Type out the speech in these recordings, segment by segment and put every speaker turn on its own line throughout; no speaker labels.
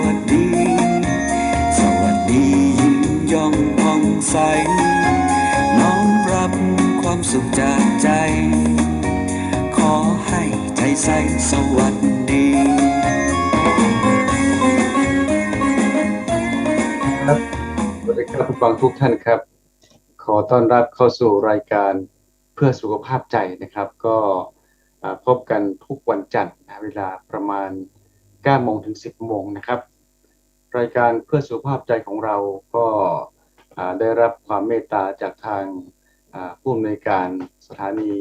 วัสดีสวัสดียิ้มย่องผ่องใสน้อมรับความสุขจากใจขอให้ใจใสสวัสดี
ครับสวัสดีครับผู้ฟังทุกท่านครับขอต้อนรับเข้าสู่รายการเพื่อสุขภาพใจนะครับก็พบกันทุกวันจันทร์นะเวลาประมาณ9 โมงถึง 10 โมงนะครับรายการเพื่อสุขภาพใจของเราก็ได้รับความเมตตาจากทางผู้อำนวยการสถานี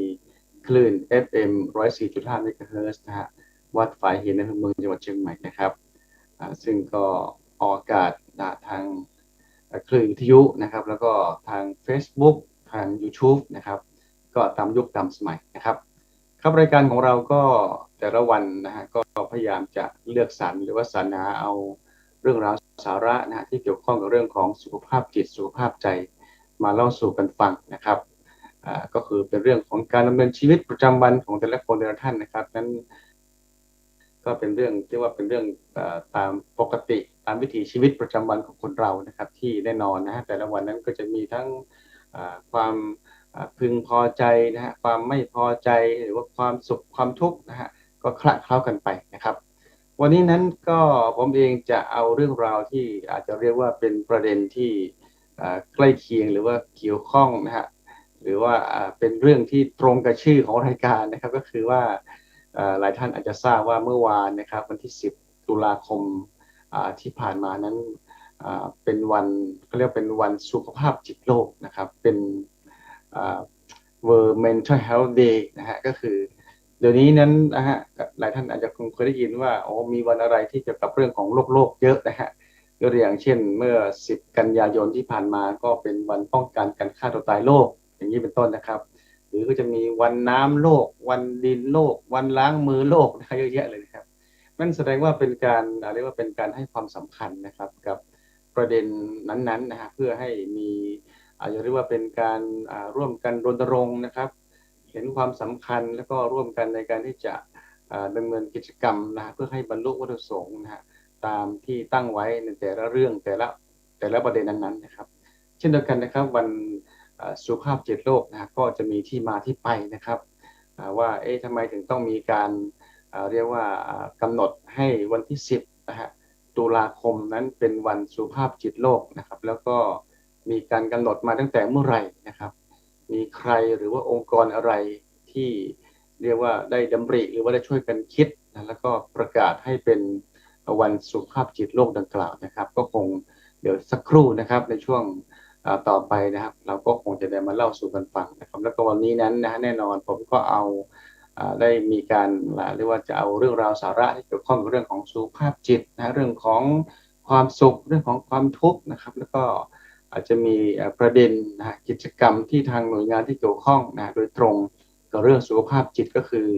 คลื่น FM 104.5 เมกะเฮิรตซ์นะฮะวัดฝายหินในอำเภอเมืองจังหวัดเชียงใหม่นะครับซึ่งก็ออกอากาศทางคลื่นวิทยุนะครับแล้วก็ทาง Facebook ทาง YouTube นะครับก็ตามยุคตามสมัยนะครับครับรายการของเราก็แต่ละวันนะฮะก็พยายามจะเลือกสรรหรือว่าสรรหาเอาเรื่องราวสาระนะฮะที่เกี่ยวข้องกับเรื่องของสุขภาพจิตสุขภาพใจมาเล่าสู่กันฟังนะครับก็คือเป็นเรื่องของการดำเนินชีวิตประจำวันของแต่ละคนแต่ละท่านนะครับนั้น ก็เป็นเรื่องที่ว่าเป็นเรื่องตามปกติตามวิถีชีวิตประจำวันของคนเรานะครับที่แน่นอนนะฮะแต่ละวันนั้นก็จะมีทั้งความพึงพอใจนะฮะความไม่พอใจหรือว่าความสุขความทุกข์นะฮะก็คละเคล้ากันไปนะครับวันนี้นั้นก็ผมเองจะเอาเรื่องราวที่อาจจะเรียกว่าเป็นประเด็นที่ใกล้เคียงหรือว่าเกี่ยวข้องนะฮะหรือว่าเป็นเรื่องที่ตรงกับชื่อของรายการนะครับก็คือว่าหลายท่านอาจจะทราบว่าเมื่อวานนะครับวันที่10ตุลาคมที่ผ่านมานั้นเป็นวันเขาเรียกเป็นวันสุขภาพจิตโลกนะครับเป็น World Mental Health Day นะฮะก็คือเดี๋ยวนี้นั้นนะฮะหลายท่านอาจจะคงเคยได้ยินว่าโอ้มีวันอะไรที่เกี่ยวกับเรื่องของโลกเยอะนะฮะยกตัวอย่างเช่นเมื่อ10กันยายนที่ผ่านมาก็เป็นวันป้องกันการฆ่าตัวตายโลกอย่างนี้เป็นต้นนะครับ หรือก็จะมีวันน้ำโลกวันดินโลกวันล้างมือโลกนะเยอะแยะเลยนะครับนั่นแสดงว่าเป็นการเรียกว่าเป็นการให้ความสำคัญนะครับกับประเด็นนั้นๆนะฮะเพื่อให้มีอาจจะเรียกว่าเป็นการร่วมกันรณรงค์นะครับเห็นความสำคัญแล้วก็ร่วมกันในการที่จะดำเนินกิจกรรมนะฮะเพื่อให้บรรลุวัตถุประสงค์นะฮะตามที่ตั้งไว้ในแต่ละเรื่องแต่ละประเด็นนั้นๆนะครับเช่นเดียวกันนะครับวันสุขภาพจิตโลกนะก็จะมีที่มาที่ไปนะครับว่าทำไมถึงต้องมีการเรียกว่ากำหนดให้วันที่10นะฮะตุลาคมนั้นเป็นวันสุขภาพจิตโลกนะครับแล้วก็มีการกำหนดมาตั้งแต่เมื่อไหร่นะครับมีใครหรือว่าองค์กรอะไรที่เรียกว่าได้ดำริหรือว่าได้ช่วยกันคิดนะแล้วก็ประกาศให้เป็นวันสุขภาพจิตโลกดังกล่าวนะครับก็คงเดี๋ยวสักครู่นะครับในช่วงต่อไปนะครับเราก็คงจะได้มาเล่าสู่กันฟังนะครับแล้วก็วันนี้นั้นนะแน่นอนผมก็เอาได้มีการเรียกว่าจะเอาเรื่องราวสาระที่เกี่ยวข้องกับเรื่องของสุขภาพจิตนะเรื่องของความสุขเรื่องของความทุกข์นะครับแล้วก็อาจจะมีประเด็นนะกิจกรรมที่ทางหน่วยงานที่เกี่ยวข้องนะโดยตรงกับเรื่องสุขภาพจิตก็คือ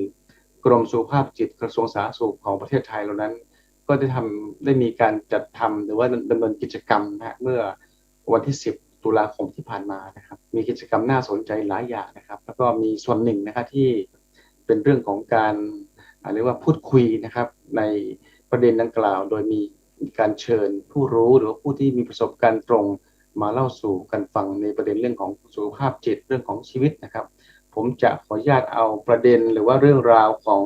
กรมสุขภาพจิตกระทรวงสาธารณสุขของประเทศไทยเรานั้น ก็ได้มีการจัดทำหรือว่าดำเนินกิจกรรมนะเมื่อวันที่10ตุลาคมที่ผ่านมานะครับมีกิจกรรมน่าสนใจหลายอย่างนะครับแล้วก็มีส่วนหนึ่งนะครับที่เป็นเรื่องของการเรียกว่าพูดคุยนะครับในประเด็นดังกล่าวโดยมีการเชิญผู้รู้หรือว่าผู้ที่มีประสบการณ์ตรงมาเล่าสู่กันฟังในประเด็นเรื่องของสุขภาพจิตเรื่องของชีวิตนะครับผมจะขออนุญาตเอาประเด็นหรือว่าเรื่องราวของ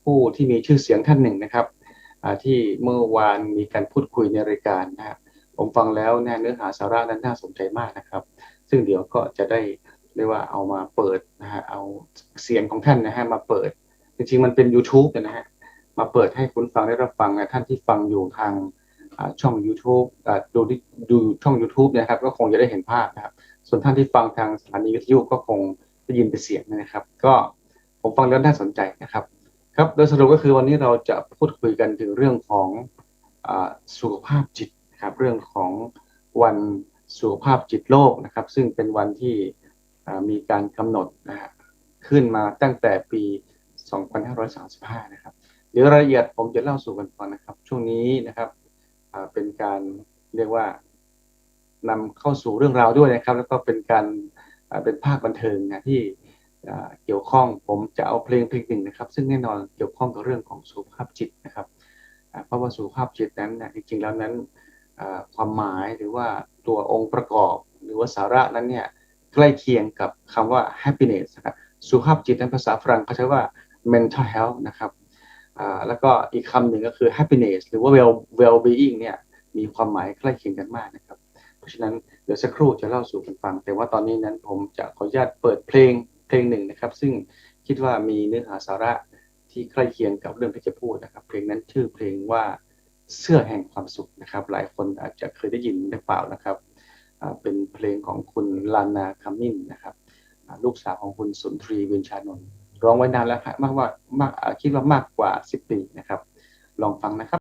ผู้ที่มีชื่อเสียงท่านหนึ่งนะครับ ที่เมื่อวานมีการพูดคุยในรายการนะครับผมฟังแล้วเนื้อหาสาระนั้นน่าสนใจมากนะครับซึ่งเดี๋ยวก็จะได้เรียกว่าเอามาเปิดนะฮะเอาเสียงของท่านนะฮะมาเปิดจริงๆมันเป็น YouTube นะฮะมาเปิดให้คุณฟังได้รับฟังนะท่านที่ฟังอยู่ทางช่อง YouTube ดูช่อง YouTube นะครับก็คงจะได้เห็นภาพนะครับส่วนท่านที่ฟังทางสถานีวิทยุก็คงได้ยินเป็นเสียงนะครับก็ผมฟังแล้วน่าสนใจนะครับ ครับโดยสรุปก็คือวันนี้เราจะพูดคุยกันถึงเรื่องของสุขภาพจิตนะครับเรื่องของวันสุขภาพจิตโลกนะครับซึ่งเป็นวันที่มีการกำหนดนะฮะขึ้นมาตั้งแต่ปี2535นะครับเดี๋ยวรายละเอียดผมจะเล่าสู่กันฟังนะครับช่วงนี้นะครับเป็นการเรียกว่านำเข้าสู่เรื่องราวด้วยนะครับแล้วก็เป็นการเป็นภาคบันเทิงนะที่ เกี่ยวข้องผมจะเอาเพลงหนึ่งนะครับซึ่งแน่นอนเกี่ยวข้องกับเรื่องของสุขภาพจิตนะครับ เพราะว่าสุขภาพจิตนั้นนะจริงๆแล้วนั้นความหมายหรือว่าตัวองค์ประกอบหรือว่าสาระนั้นเนี่ยใกล้เคียงกับคำว่า happiness นะครับสุขภาพจิตในภาษาฝรั่งเขาใช้ว่า mental health นะครับแล้วก็อีกคำหนึ่งก็คือ happiness หรือว่า well being เนี่ยมีความหมายใกล้เคียงกันมากนะครับเพราะฉะนั้นเดี๋ยวสักครู่จะเล่าสู่กันฟังแต่ว่าตอนนี้นั้นผมจะขออนุญาตเปิดเพลงหนึ่งนะครับซึ่งคิดว่ามีเนื้อหาสาระที่ใกล้เคียงกับเรื่องที่จะพูดนะครับเพลงนั้นชื่อเพลงว่าเสื้อแห่งความสุขนะครับหลายคนอาจจะเคยได้ยินหรือเปล่านะครับเป็นเพลงของคุณลานาคามินนะครับลูกสาวของคุณสุนทรีเวชชานนท์ร้องไว้นานแล้วครับมากคิดว่ามากกว่า10 ปีนะครับลองฟังนะครับ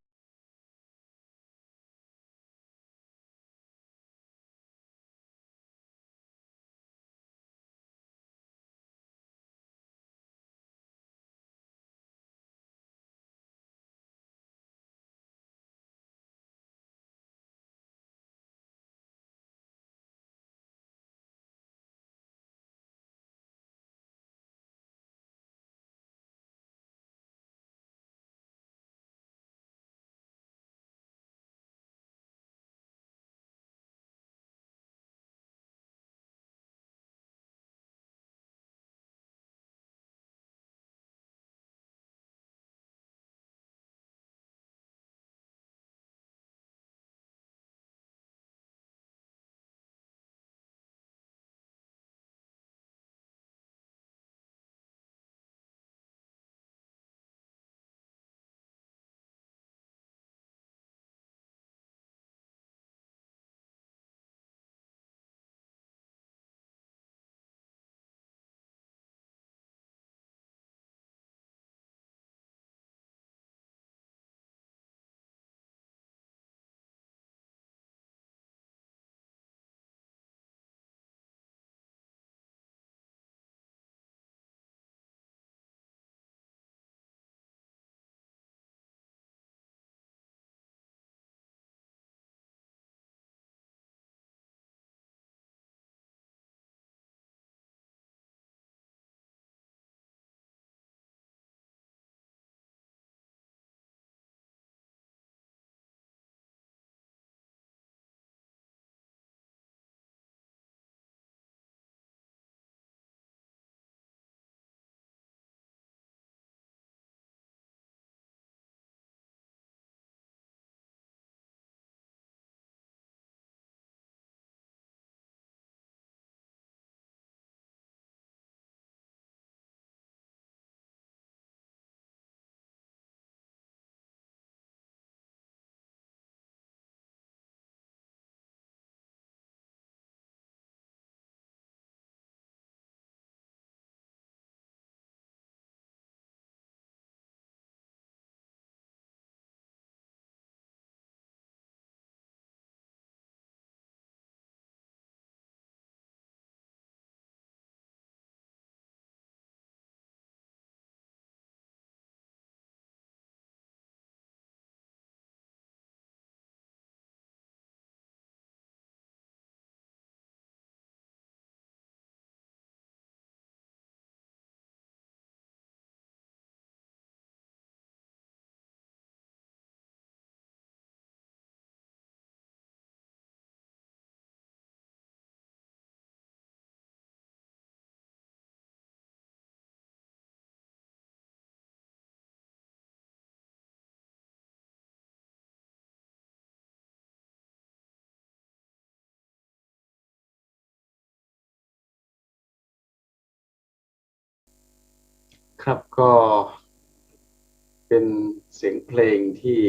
ครับก็เป็นเสียงเพลงที่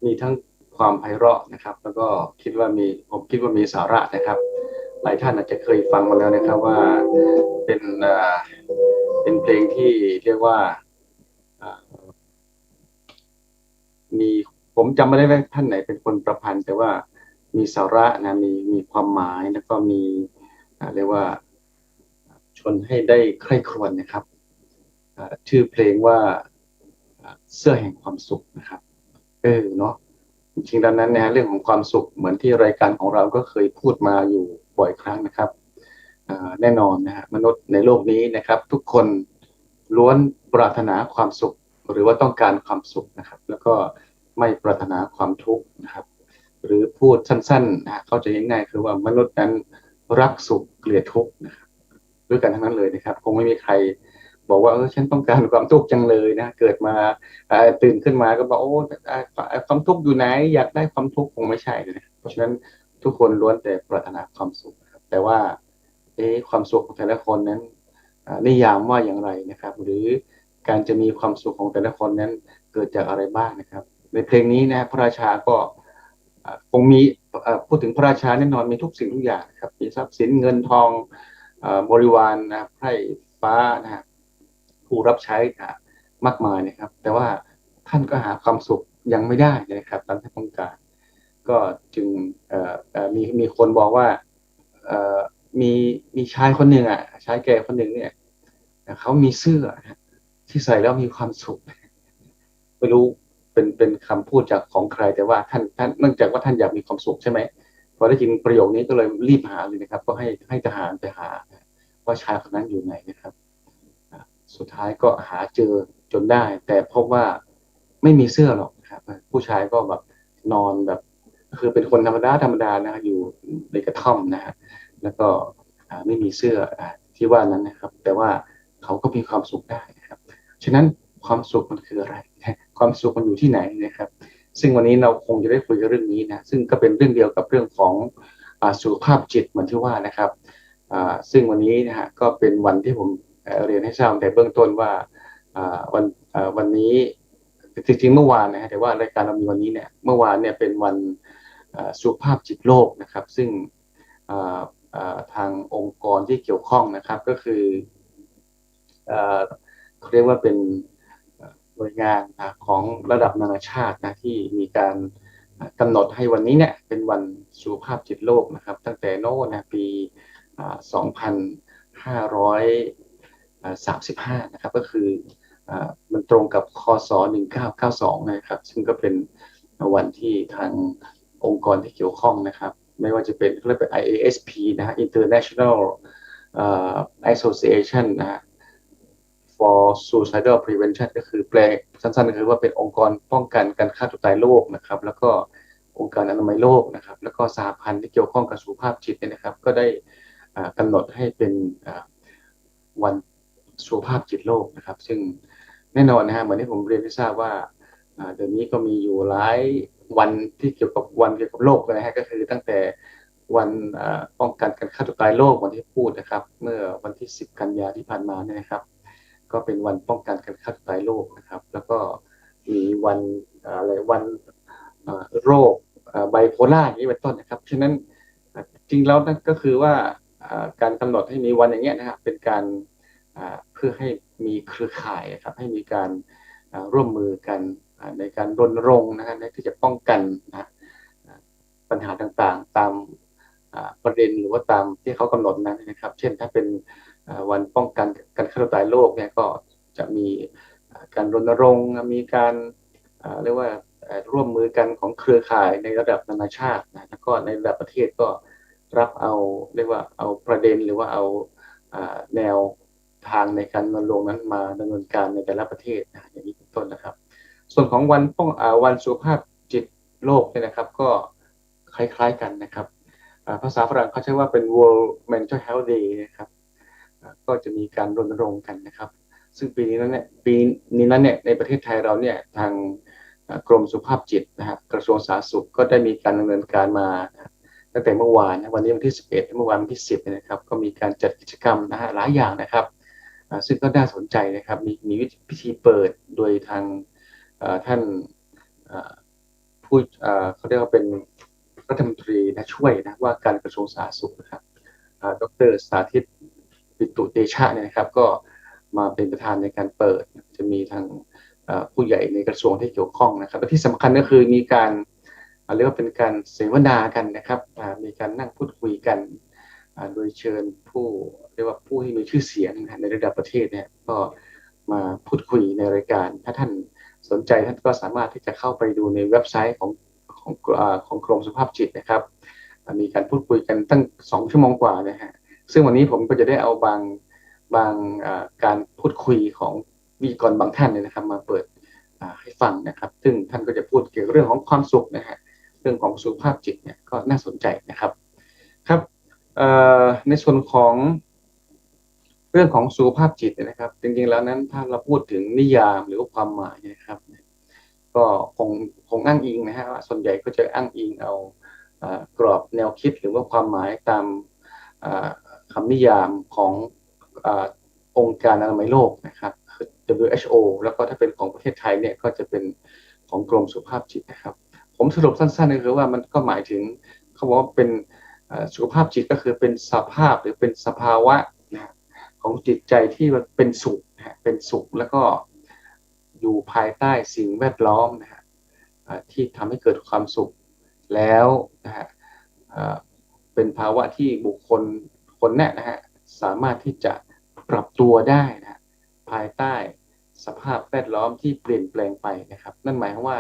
มีทั้งความไพเราะนะครับแล้วก็ผมคิดว่ามีสาระนะครับหลายท่านอาจจะเคยฟังมาแล้วนะครับว่าเป็นเป็นเพลงที่เรียกว่าอ่ามีผมจำไม่ได้ว่าท่านไหนเป็นคนประพันธ์แต่ว่ามีสาระนะมีความหมายแล้วก็มีเรียกว่าชวนให้ได้ใคร่ครวญนะครับชื่อเพลงว่าเสื้อแห่งความสุขนะครับเนาะจริงๆดังนั้นนะเรื่องของความสุขเหมือนที่รายการของเราก็เคยพูดมาอยู่บ่อยครั้งนะครับแน่นอนนะฮะมนุษย์ในโลกนี้นะครับทุกคนล้วนปรารถนาความสุข หรือว่าต้องการความสุขนะครับแล้วก็ไม่ปรารถนาความทุกข์นะครับหรือพูดสั้นๆนะเข้าใจง่ายๆคือว่ามนุษย์นั้นรักสุขเกลียดทุกข์นะครับด้วยกันทั้งนั้นเลยนะครับคงไม่มีใครบอกว่าฉันต้องการความทุกข์จังเลยนะเกิดมาตื่นขึ้นมาก็บอกโอ้ความทุกข์อยู่ไหนอยากได้ความทุกข์คงไม่ใช่เลยนะเพราะฉะนั้นทุกคนล้วนแต่ปรารถนาความสุขนะครับแต่ว่าความสุขของแต่ละคนนั้นนิยามว่าอย่างไรนะครับหรือการจะมีความสุขของแต่ละคนนั้นเกิดจากอะไรบ้างนะครับในเพลงนี้นะพระราชาก็คงมีพูดถึงพระราชาแน่นอนมีทุกสิ่งทุกอย่างนะครับมีทรัพย์สินเงินทองบริวารนะไพร่ฟ้านะฮะผู้รับใช้มากมายนะครับแต่ว่าท่านก็หาความสุขยังไม่ได้นะครับตามที่ต้องการก็จึงมีคนบอกว่ามีมีชายคนหนึ่งชายแก่คนหนึ่งเนี่ยเขามีเสื้อที่ใส่แล้วมีความสุขไม่รู้เป็นคำพูดจากของใครแต่ว่าท่านเนื่องจากว่าท่านอยากมีความสุขใช่ไหมพอได้ยินประโยคนี้ก็เลยรีบหาเลยนะครับก็ให้ทหารไปหาว่าชายคนนั้นอยู่ไหนนะครับสุดท้ายก็หาเจอจนได้แต่พบว่าไม่มีเสื้อหรอกนะครับผู้ชายก็แบบนอนแบบคือเป็นคนธรรมดานะอยู่ในกระท่อมนะฮะแล้วก็ไม่มีเสื้อที่ว่านั้นนะครับแต่ว่าเขาก็มีความสุขได้นะครับฉะนั้นความสุขมันคืออะไรความสุขมันอยู่ที่ไหนนะครับซึ่งวันนี้เราคงจะได้คุยกันเรื่องนี้นะซึ่งก็เป็นเรื่องเดียวกับเรื่องของสุขภาพจิตเหมือนที่ว่านะครับซึ่งวันนี้นะฮะก็เป็นวันที่ผมเรียนให้ทราบแต่เบื้องต้นว่าวันนี้จริงๆเมื่อวานนะฮะแต่ว่ารายการเรามีวันนี้เนี่ยเมื่อวานเนี่ยเป็นวันสุขภาพจิตโลกนะครับซึ่งทางองค์กรที่เกี่ยวข้องนะครับก็คือเขาเรียกว่าเป็นหน่วยงานของระดับนานาชาตินะที่มีการกำหนดให้วันนี้เนี่ยเป็นวันสุขภาพจิตโลกนะครับตั้งแต่โน้นนะปี2535นะครับก็คือมันตรงกับคศ1992นะครับซึ่งก็เป็นวันที่ทางองค์กรที่เกี่ยวข้องนะครับไม่ว่าจะเป็นเรียกเป็น IASP นะฮะ International Association นะฮะ for Suicidal Prevention ก็คือแปลสั้นๆก็คือว่าเป็นองค์กรป้องกันการฆ่าตัวตายโลกนะครับแล้วก็องค์การอนามัยโลกนะครับแล้วก็สหพันธ์ที่เกี่ยวข้องกับสุขภาพจิตเนี่ยนะครับก็ได้กำหนดให้เป็นวันสุขภาพจิตโลกนะครับซึ่งแน่นอนนะฮะเหมือนที่ผมเรียนให้ทราบว่าเดี๋ยวนี้ก็มีอยู่หลายวันที่เกี่ยวกับวันเกี่ยวกับโลกนะฮะก็คือตั้งแต่วันป้องกันการฆ่าตัวตายโลกวันที่พูดนะครับเมื่อวันที่10กันยาที่ผ่านมาเนี่ยนะครับก็เป็นวันป้องกันการฆ่าตัวตายโลกนะครับแล้วก็มีวันอะไรวันโรคไบโพล่าอย่างนี้เป็นต้นนะครับฉะนั้นจริงแล้วนั่นก็คือว่าการกำหนดให้มีวันอย่างเงี้ยนะครับเป็นการเพื่อให้มีเครือข่ายครับให้มีการร่วมมือกันในการรณรงค์นะครับที่จะป้องกันนะปัญหาต่างๆตามประเด็นหรือว่าตามที่เขากำหนดนั้นนะครับเช่นถ้าเป็นวันป้องกันการฆ่าตัวตายโลกเนี่ยก็จะมีการรณรงค์มีการเรียกว่าร่วมมือกันของเครือข่ายในระดับนานาชาตินะแล้วก็ในระดับประเทศก็รับเอาเรียกว่าเอาประเด็นหรือว่าเอาแนวทางในการรณรงค์นั้นมาดำเนินการในแต่ละประเทศนะอย่างนี้เป็นต้นนะครับส่วนของวันสุขภาพจิตโลกเนี่ยนะครับก็คล้ายๆกันนะครับภาษาฝรั่งเขาใช้ว่าเป็น World Mental Health Day นะครับก็จะมีการรณรงค์กันนะครับซึ่งปีนี้นั้นเนี่ยในประเทศไทยเราเนี่ยทางกรมสุขภาพจิตนะครับกระทรวงสาธารณสุขก็ได้มีการดำเนินการมาตั้งแต่เมื่อวานวันนี้วันที่11เมื่อวานวันที่10นะครับก็มีการจัดกิจกรรมนะฮะหลายอย่างนะครับซึ่งก็น่าสนใจนะครับมีพิธีเปิดโดยทางท่านผู้เขาเรียกว่าเป็นรัฐมนตรีนะช่วยนะว่าการกระทรวงสาธารณสุขนะครับดร.สาธิตปิตุเตชะเนี่ยนะครับก็มาเป็นประธานในการเปิดจะมีทางผู้ใหญ่ในกระทรวงที่เกี่ยวข้องนะครับและที่สำคัญก็คือมีการเรียกว่าเป็นการเสวนากันนะครับมีการนั่งพูดคุยกันโดยเชิญผู้เรียกว่าผู้ที่มีชื่อเสียงในระดับประเทศเนี่ยก็มาพูดคุยในรายการถ้าท่านสนใจท่านก็สามารถที่จะเข้าไปดูในเว็บไซต์ของกรมสุขภาพจิตนะครับมีการพูดคุยกันตั้ง2 ชั่วโมงกว่านะฮะซึ่งวันนี้ผมก็จะได้เอาบางการพูดคุยของวิทยากรบางท่านเนี่ยนะครับมาเปิด ให้ฟังนะครับซึ่งท่านก็จะพูดเกี่ยวกับเรื่องของความสุขนะฮะเรื่องของสุขภาพจิตเนี่ยก็น่าสนใจนะครับครับในส่วนของเรื่องของสุขภาพจิตนะครับจริงๆแล้วนั้นถ้าเราพูดถึงนิยามหรือว่าความหมายนะครับก็คงอ้างอิงนะฮะว่าส่วนใหญ่ก็จะอ้างอิงเอากรอบแนวคิดหรือว่าความหมายตามคำนิยามขององค์การอนามัยโลกนะครับ WHO แล้วก็ถ้าเป็นของประเทศไทยเนี่ยก็จะเป็นของกรมสุขภาพจิตนะครับผมสรุปสั้นๆก็คือว่ามันก็หมายถึงเขาบอกว่าเป็นสุขภาพจิตก็คือเป็นสภาพหรือเป็นสภาวะนะของจิตใจที่มันเป็นสุขนะเป็นสุขแล้วก็อยู่ภายใต้สิ่งแวดล้อมนะฮะที่ทำให้เกิดความสุขแล้วนะฮะเป็นภาวะที่บุคคลคนนี้นะฮะสามารถที่จะปรับตัวได้นะภายใต้สภาพแวดล้อมที่เปลี่ยนแปลงไปนะครับนั่นหมายความว่า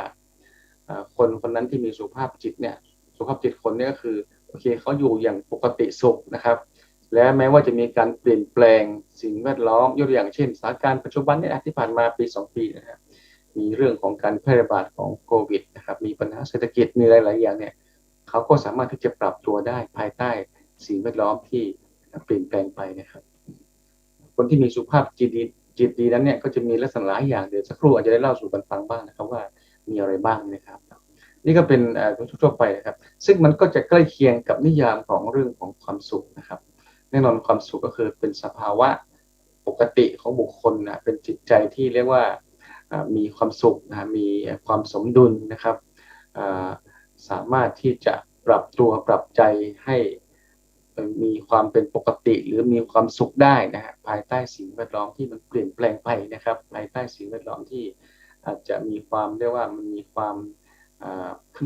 คนคนนั้นที่มีสุขภาพจิตเนี่ยสุขภาพจิตคนนี้ก็คือโอเคเขาอยู่อย่างปกติสุขนะครับและแม้ว่าจะมีการเปลี่ยนแปลงสิ่งแวดล้อมยกตัวอย่างเช่นสถานการณ์ปัจจุบันเนี่ยที่ผ่านมาปี2 ปีนะครับมีเรื่องของการแพร่ระบาดของโควิดนะครับมีปัญหาเศรษฐกิจมีหลายๆอย่างเนี่ยเขาก็สามารถที่จะปรับตัวได้ภายใต้สิ่งแวดล้อมที่เปลี่ยนแปลงไปนะครับคนที่มีสุขภาพจิตดีนั้นเนี่ยก็จะมีลักษณะหลายอย่างเดี๋ยวสักครู่อาจจะได้เล่าสู่กันฟังบ้างนะครับว่ามีอะไรบ้างนะครับนี่ก็เป็นทั่วไปนะครับซึ่งมันก็จะใกล้เคียงกับนิยามของเรื่องของความสุขนะครับแน่นอนความสุขก็คือเป็นสภาวะปกติของบุคคลนะเป็นจิตใจที่เรียกว่ามีความสุขนะมีความสมดุลนะครับสามารถที่จะปรับตัวปรับใจให้มีความเป็นปกติหรือมีความสุขได้นะฮะภายใต้สิ่งแวดล้อมที่มันเปลี่ยนแปลงไปนะครับภายใต้สิ่งแวดล้อมที่อาจจะมีความเรียกว่ามันมีความ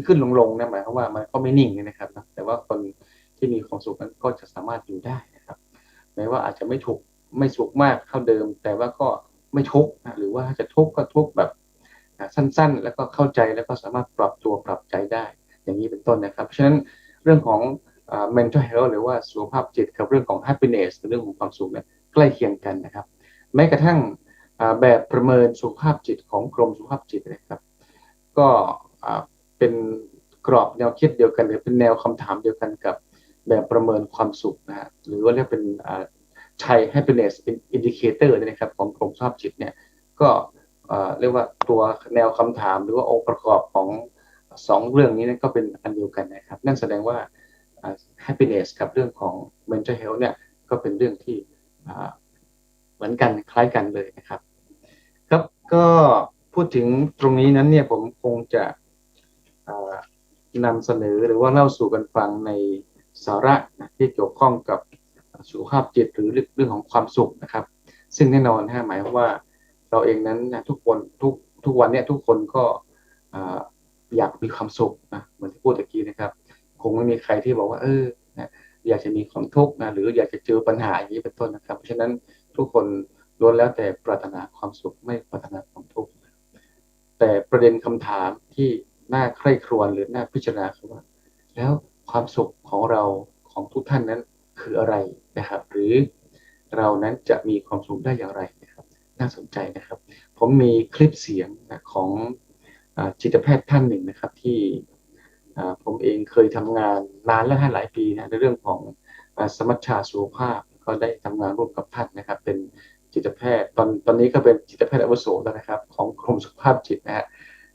ขึ้นลงนะหมายความว่ามันก็ไม่นิ่งนะครับแต่ว่าคนที่มีความสุขนั้นก็จะสามารถอยู่ได้นะครับแม้ว่าอาจจะไม่สุขมากเท่าเดิมแต่ว่าก็ไม่ทุกข์นะหรือว่าถ้าจะทุกข์ก็ทุกข์แบบสั้นๆแล้วก็เข้าใจแล้วก็สามารถปรับตัวปรับใจได้อย่างนี้เป็นต้นนะครับเพราะฉะนั้นเรื่องของmental health หรือว่าสุขภาพจิตกับเรื่องของ happiness เรื่องของความสุขเนี่ยใกล้เคียงกันนะครับแม้กระทั่งแบบประเมินสุขภาพจิตของกรมสุขภาพจิตนะครับก็เป็นกรอบแนวคิดเดียวกันหรือเป็นแนวคำถามเดียวกันกับแบบประเมินความสุขนะฮะหรือว่าเรียกเป็นชัย happiness indicator นะครับของกรมสุขภาพจิตเนี่ยก็เรียกว่าตัวแนวคำถามหรือว่าองค์ประกอบของ2 เรื่องนี้ก็เป็นอันเดียวกันนะครับนั่นแสดงว่าhappiness กับเรื่องของ mental health เนี่ยก็เป็นเรื่องที่เหมือนกันคล้ายกันเลยนะครับครับก็พูดถึงตรงนี้นั้นเนี่ยผมคงจะนำเสนอหรือว่าเล่าสู่กันฟังในสาระที่เกี่ยวข้องกับสุขภาพจิตหรือเรื่องของความสุขนะครับซึ่งแน่นอนหมายความว่าเราเองนั้นทุกคนทุกวันเนี่ยทุกคนก็อยากมีความสุขนะเหมือนที่พูดตะกี้นะครับคงไม่มีใครที่บอกว่าอยากจะมีความทุกข์นะหรืออยากจะเจอปัญหาอย่างนี้เป็นต้นนะครับเพราะฉะนั้นทุกคนล้วนแล้วแต่ปรารถนาความสุขไม่ปรารถนาความทุกข์แต่ประเด็นคำถามที่น่าใคร่ครวญหรือน่าพิจารณาคือว่าแล้วความสุขของเราของทุกท่านนั้นคืออะไรนะครับหรือเรานั้นจะมีความสุขได้อย่างไรนะครับน่าสนใจนะครับผมมีคลิปเสียงของจิตแพทย์ท่านหนึ่งนะครับที่ผมเองเคยทำงานนานและหลายปีนะในเรื่องของสมัชชาสุขภาพก็ได้ทำงานร่วมกับท่านนะครับเป็นจิตแพทย์ตอนนี้ก็เป็นจิตแพทย์อาวุโสแล้วนะครับของกรมสุขภาพจิตนะฮะ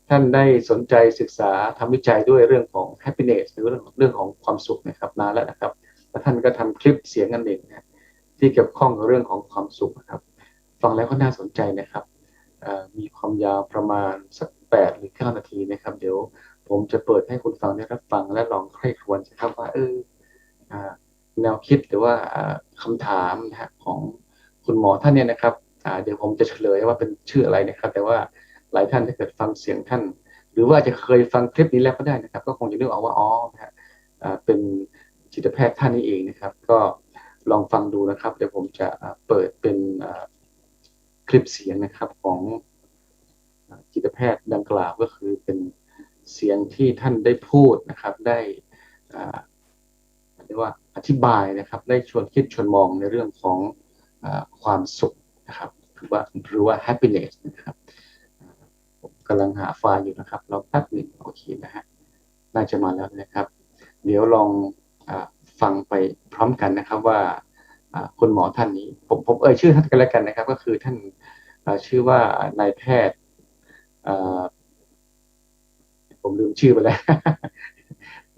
ท่านได้สนใจศึกษาทำวิจัยด้วยเรื่องของ happiness หรือเรื่องของความสุขนะครับนานแล้วนะครับแล้วท่านก็ทำคลิปเสียงกันเองนะที่เกี่ยวข้องกับเรื่องของความสุขนะครับฟังแล้วก็น่าสนใจนะครับมีความยาวประมาณสัก8 หรือ 9 นาทีนะครับเดี๋ยวผมจะเปิดให้คุณฟังได้รับฟังและลองใคร่ครวญนะครับว่าแนวคิดหรือว่าคำถามนะฮะของคุณหมอท่านเนี่ยนะครับเดี๋ยวผมจะเฉลยว่าเป็นชื่ออะไรนะครับแต่ว่าหลายท่านถ้าเกิดฟังเสียงท่านหรือว่าจะเคยฟังคลิปนี้แล้วก็ได้นะครับก็คงจะนึกออกว่าอ๋อนะฮะเป็นจิตแพทย์ท่านนี้เองนะครับก็ลองฟังดูนะครับเดี๋ยวผมจะเปิดเป็นคลิปเสียงนะครับของจิตแพทย์ดังกล่าวก็คือเป็นเสียงที่ท่านได้พูดนะครับได้เรียกว่าอธิบายนะครับได้ชวนคิดชวนมองในเรื่องของความสุขนะครับหรือว่า happiness นะครับ กำลังหาไฟล์อยู่นะครับเราแป๊บหนึ่งโอเคนะฮะน่าจะมาแล้วนะครับเดี๋ยวลองอาฟังไปพร้อมกันนะครับว่าคุณหมอท่านนี้ผมเอ่ยชื่อท่านกันแล้วกันนะครับก็คือท่านชื่อว่านายแพทย์อ่าผมลืมชื่อไปแล้ว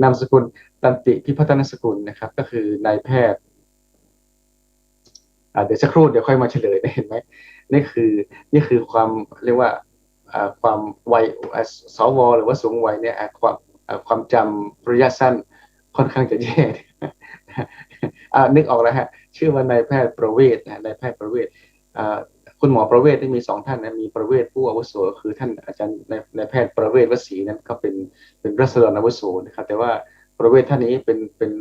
นามสกุลตันติพิพัฒนสกุลนะครับก็คือนายแพทย์ เดี๋ยวสักครู่เดี๋ยวค่อยมาเฉลยนะเห็นไหมนี่คือนี่คือความเรียกว่าความวัยสวหรือว่าสูงวัยเนี่ยความจำระยะสั้นค่อนข้างจะแย่นึกออกแล้วฮะชื่อว่านายแพทย์ประเวศนะนายแพทย์ประเวศอ่าคุณหมอประเวศที่มีสองท่านนะมีประเวศผู้อาวุโสคือท่านอาจารย์นายแพทย์ประเวศวสีนั้นก็เป็นรัษฎรอาวุโสนะครับแต่ว่าประเวศท่านนี้เป็น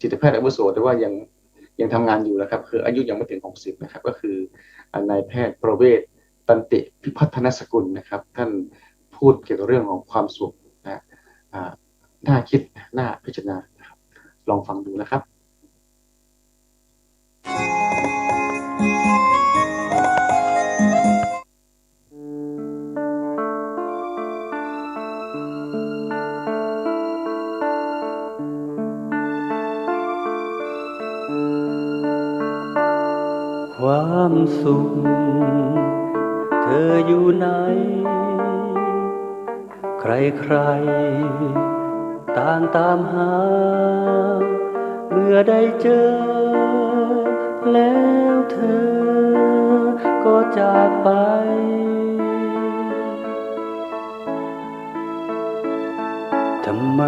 จิตแพทย์อาวุโสแต่ว่ายังทำงานอยู่นะครับคืออายุยังไม่ถึง60นะครับก็คือนายแพทย์ประเวศตันติพิพัฒนสกุลนะครับท่านพูดเกี่ยวกับเรื่องของความสุขนะน่าคิดน่าพิจารณานะครับลองฟังดูนะครับ
ความสุขเธออยู่ไหนใครๆต่างตามหาเมื่อได้เจอแล้วเธอก็จากไปทำไม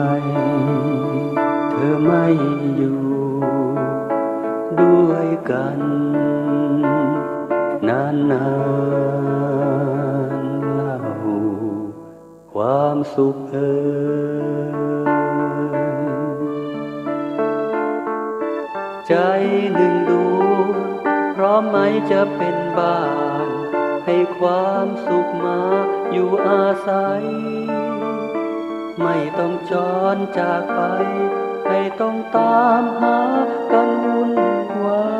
เธอไม่อยู่ด้วยกันนานๆเล่าความสุขใจหนึ่งดวงพร้อมไหมจะเป็นบ้านให้ความสุขมาอยู่อาศัยไม่ต้องจรจากไปให้ต้องตามหากันวุ่นวาย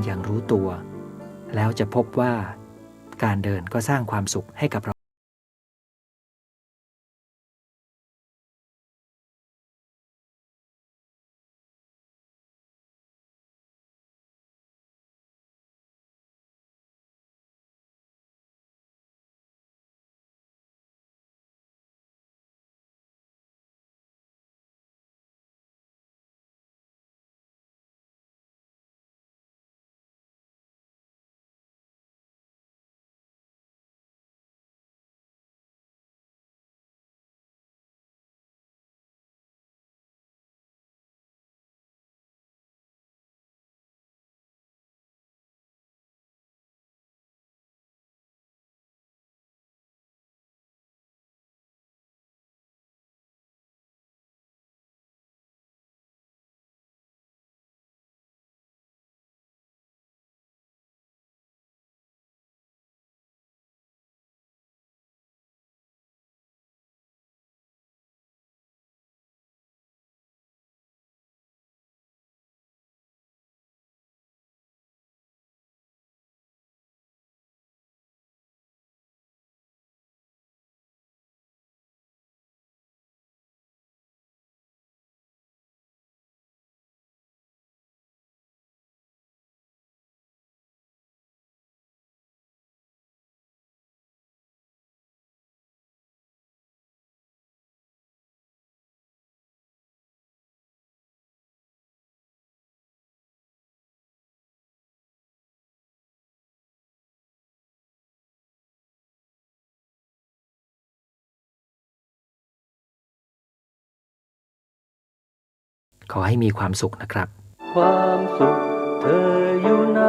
อย่างรู้ตัว แล้วจะพบว่าการเดินก็สร้างความสุขให้กับเราขอให้มีความสุขนะครับ
ความสุขเธออยู่ไหน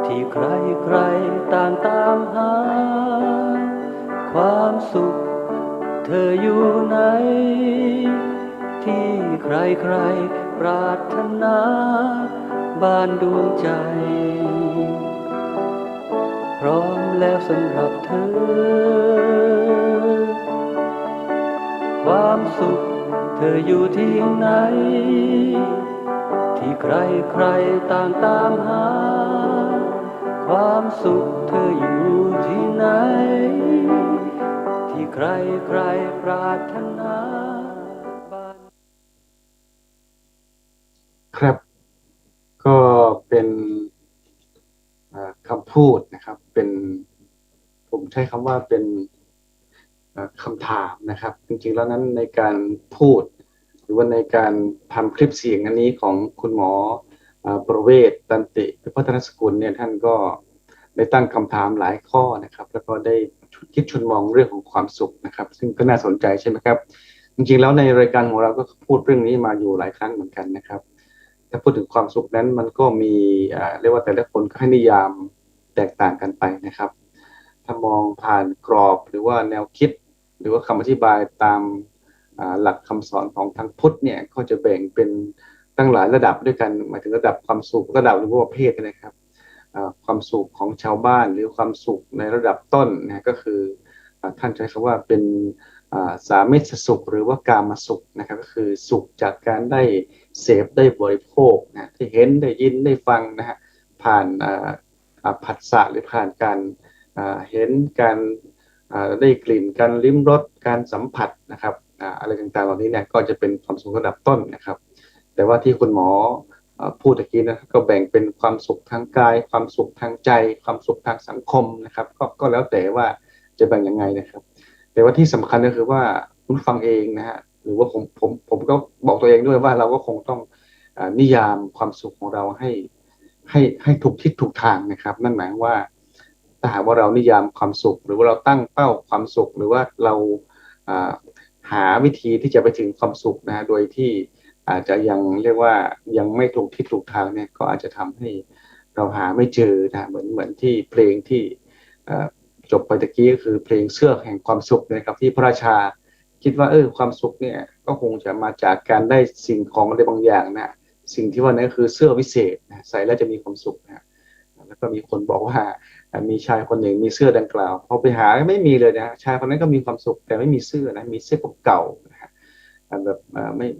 ที่ใครใครต่างตามหาความสุขเธออยู่ไหนที่ใครใครปรารถนาบ้านดวงใจพร้อมแล้วสำหรับเธอความสุขเธออยู่ที่ไหนที่ใครใครต่างตามหาความสุขเธออยู่ที่ไหนที่ใครใครปรารถนาบ้าน
ครับก็เป็นคำพูดนะครับเป็นผมใช้คำว่าเป็นคำถามนะครับจริงๆแล้วนั้นในการพูดหรือว่าในการทำคลิปเสียงอันนี้ของคุณหมอประเวศตันติพัฒนสกุลเนี่ยท่านก็ได้ตั้งคำถามหลายข้อนะครับแล้วก็ได้คิดชวนมองเรื่องของความสุขนะครับซึ่งก็น่าสนใจใช่ไหมครับจริงๆแล้วในรายการของเราก็พูดเรื่องนี้มาอยู่หลายครั้งเหมือนกันนะครับถ้าพูดถึงความสุขนั้นมันก็มีเรียกว่าแต่ละคนก็ให้นิยามแตกต่างกันไปนะครับถ้ามองผ่านกรอบหรือว่าแนวคิดหรือว่าคำอธิบายตามหลักคำสอนของทางพุทธเนี่ยก็จะแบ่งเป็นตั้งหลายระดับด้วยกันหมายถึงระดับความสุขระดับหรือว่าประเภทนะครับความสุขของชาวบ้านหรือความสุขในระดับต้นนะก็คือท่านใช้คำว่าเป็นสามิสสุขหรือว่ากามสุขนะครับก็คือสุขจากการได้เสพได้บริโภคนะที่เห็นได้ยินได้ฟังนะฮะผ่านผัสสะหรือผ่านการเห็นการได้กลิ่นการลิ้มรสการสัมผัสนะครับอะไรต่างๆเหล่านี้เนี่ยก็จะเป็นความสุขระดับต้นนะครับแต่ว่าที่คุณหมอพูดตะกี้นะครับก็แบ่งเป็นความสุขทางกายความสุขทางใจความสุขทางสังคมนะครับก็แล้วแต่ว่าจะแบ่งยังไงนะครับแต่ว่าที่สำคัญก็คือว่าคุณฟังเองนะฮะหรือว่าผมก็บอกตัวเองด้วยว่าเราก็คงต้องนิยามความสุขของเราให้ถูกทิศถูกทางนะครับนั่นหมายว่าถ้าหากว่าเรานิยามความสุขหรือว่าเราตั้งเป้าความสุขหรือว่าเราหาวิธีที่จะไปถึงความสุขนะโดยที่อาจจะยังเรียกว่ายังไม่ถูกทิศถูกทางเนี่ยก็อาจจะทำให้เราหาไม่เจอนะเหมือนที่เพลงที่จบไปตะกี้ก็คือเพลงเสื้อแห่งความสุขนะครับที่พระราชาคิดว่าความสุขเนี่ยก็คงจะมาจากการได้สิ่งของอะไรบางอย่างนะสิ่งที่ว่านั้นคือเสื้อวิเศษนะใส่แล้วจะมีความสุขนะแล้วก็มีคนบอกว่ามีชายคนหนึ่งมีเสื้อดังกล่าวพอไปหาไม่มีเลยนะชายคนนั้นก็มีความสุขแต่ไม่มีเสื้อนะมีเสื้อเก่าๆนะฮะแบบ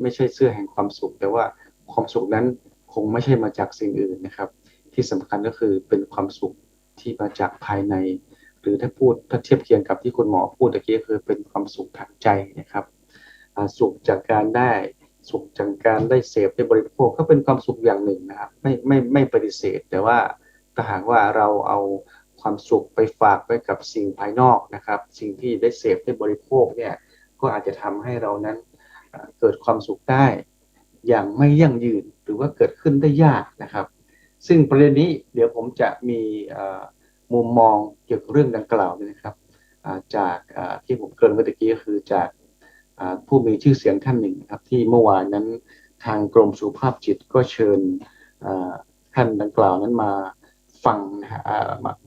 ไม่ใช่เสื้อแห่งความสุขแต่ว่าความสุขนั้น คงไม่ใช่มาจากสิ่งอื่นนะครับที่สำคัญก็คือเป็นความสุขที่มาจากภายใน หรือถ้าเทียบเคียงกับที่คุณหมอพูดตะกี้คือเป็นความสุขทางใจนะครับสุขจากการได้สุขจากการได้เสพได้บริโภคก็เป็นความสุขอย่างหนึ่งนะครับไม่ปฏิเสธแต่ว่าถ้าหากว่าเราเอาความสุขไปฝากไว้กับสิ่งภายนอกนะครับสิ่งที่ได้เสพได้บริโภคเนี่ยก็อาจจะทำให้เรานั้นเกิดความสุขได้อย่างไม่ยั่งยืนหรือว่าเกิดขึ้นได้ยากนะครับซึ่งประเด็นนี้เดี๋ยวผมจะมีมุมมองเกี่ยวกับเรื่องดังกล่าวนะครับจากที่ผมเกริ่นเมื่อกี้ก็คือจากผู้มีชื่อเสียงท่านหนึ่งนะครับที่เมื่อวานนั้นทางกรมสุขภาพจิตก็เชิญท่านดังกล่าวนั้นมาฟังนะฮะ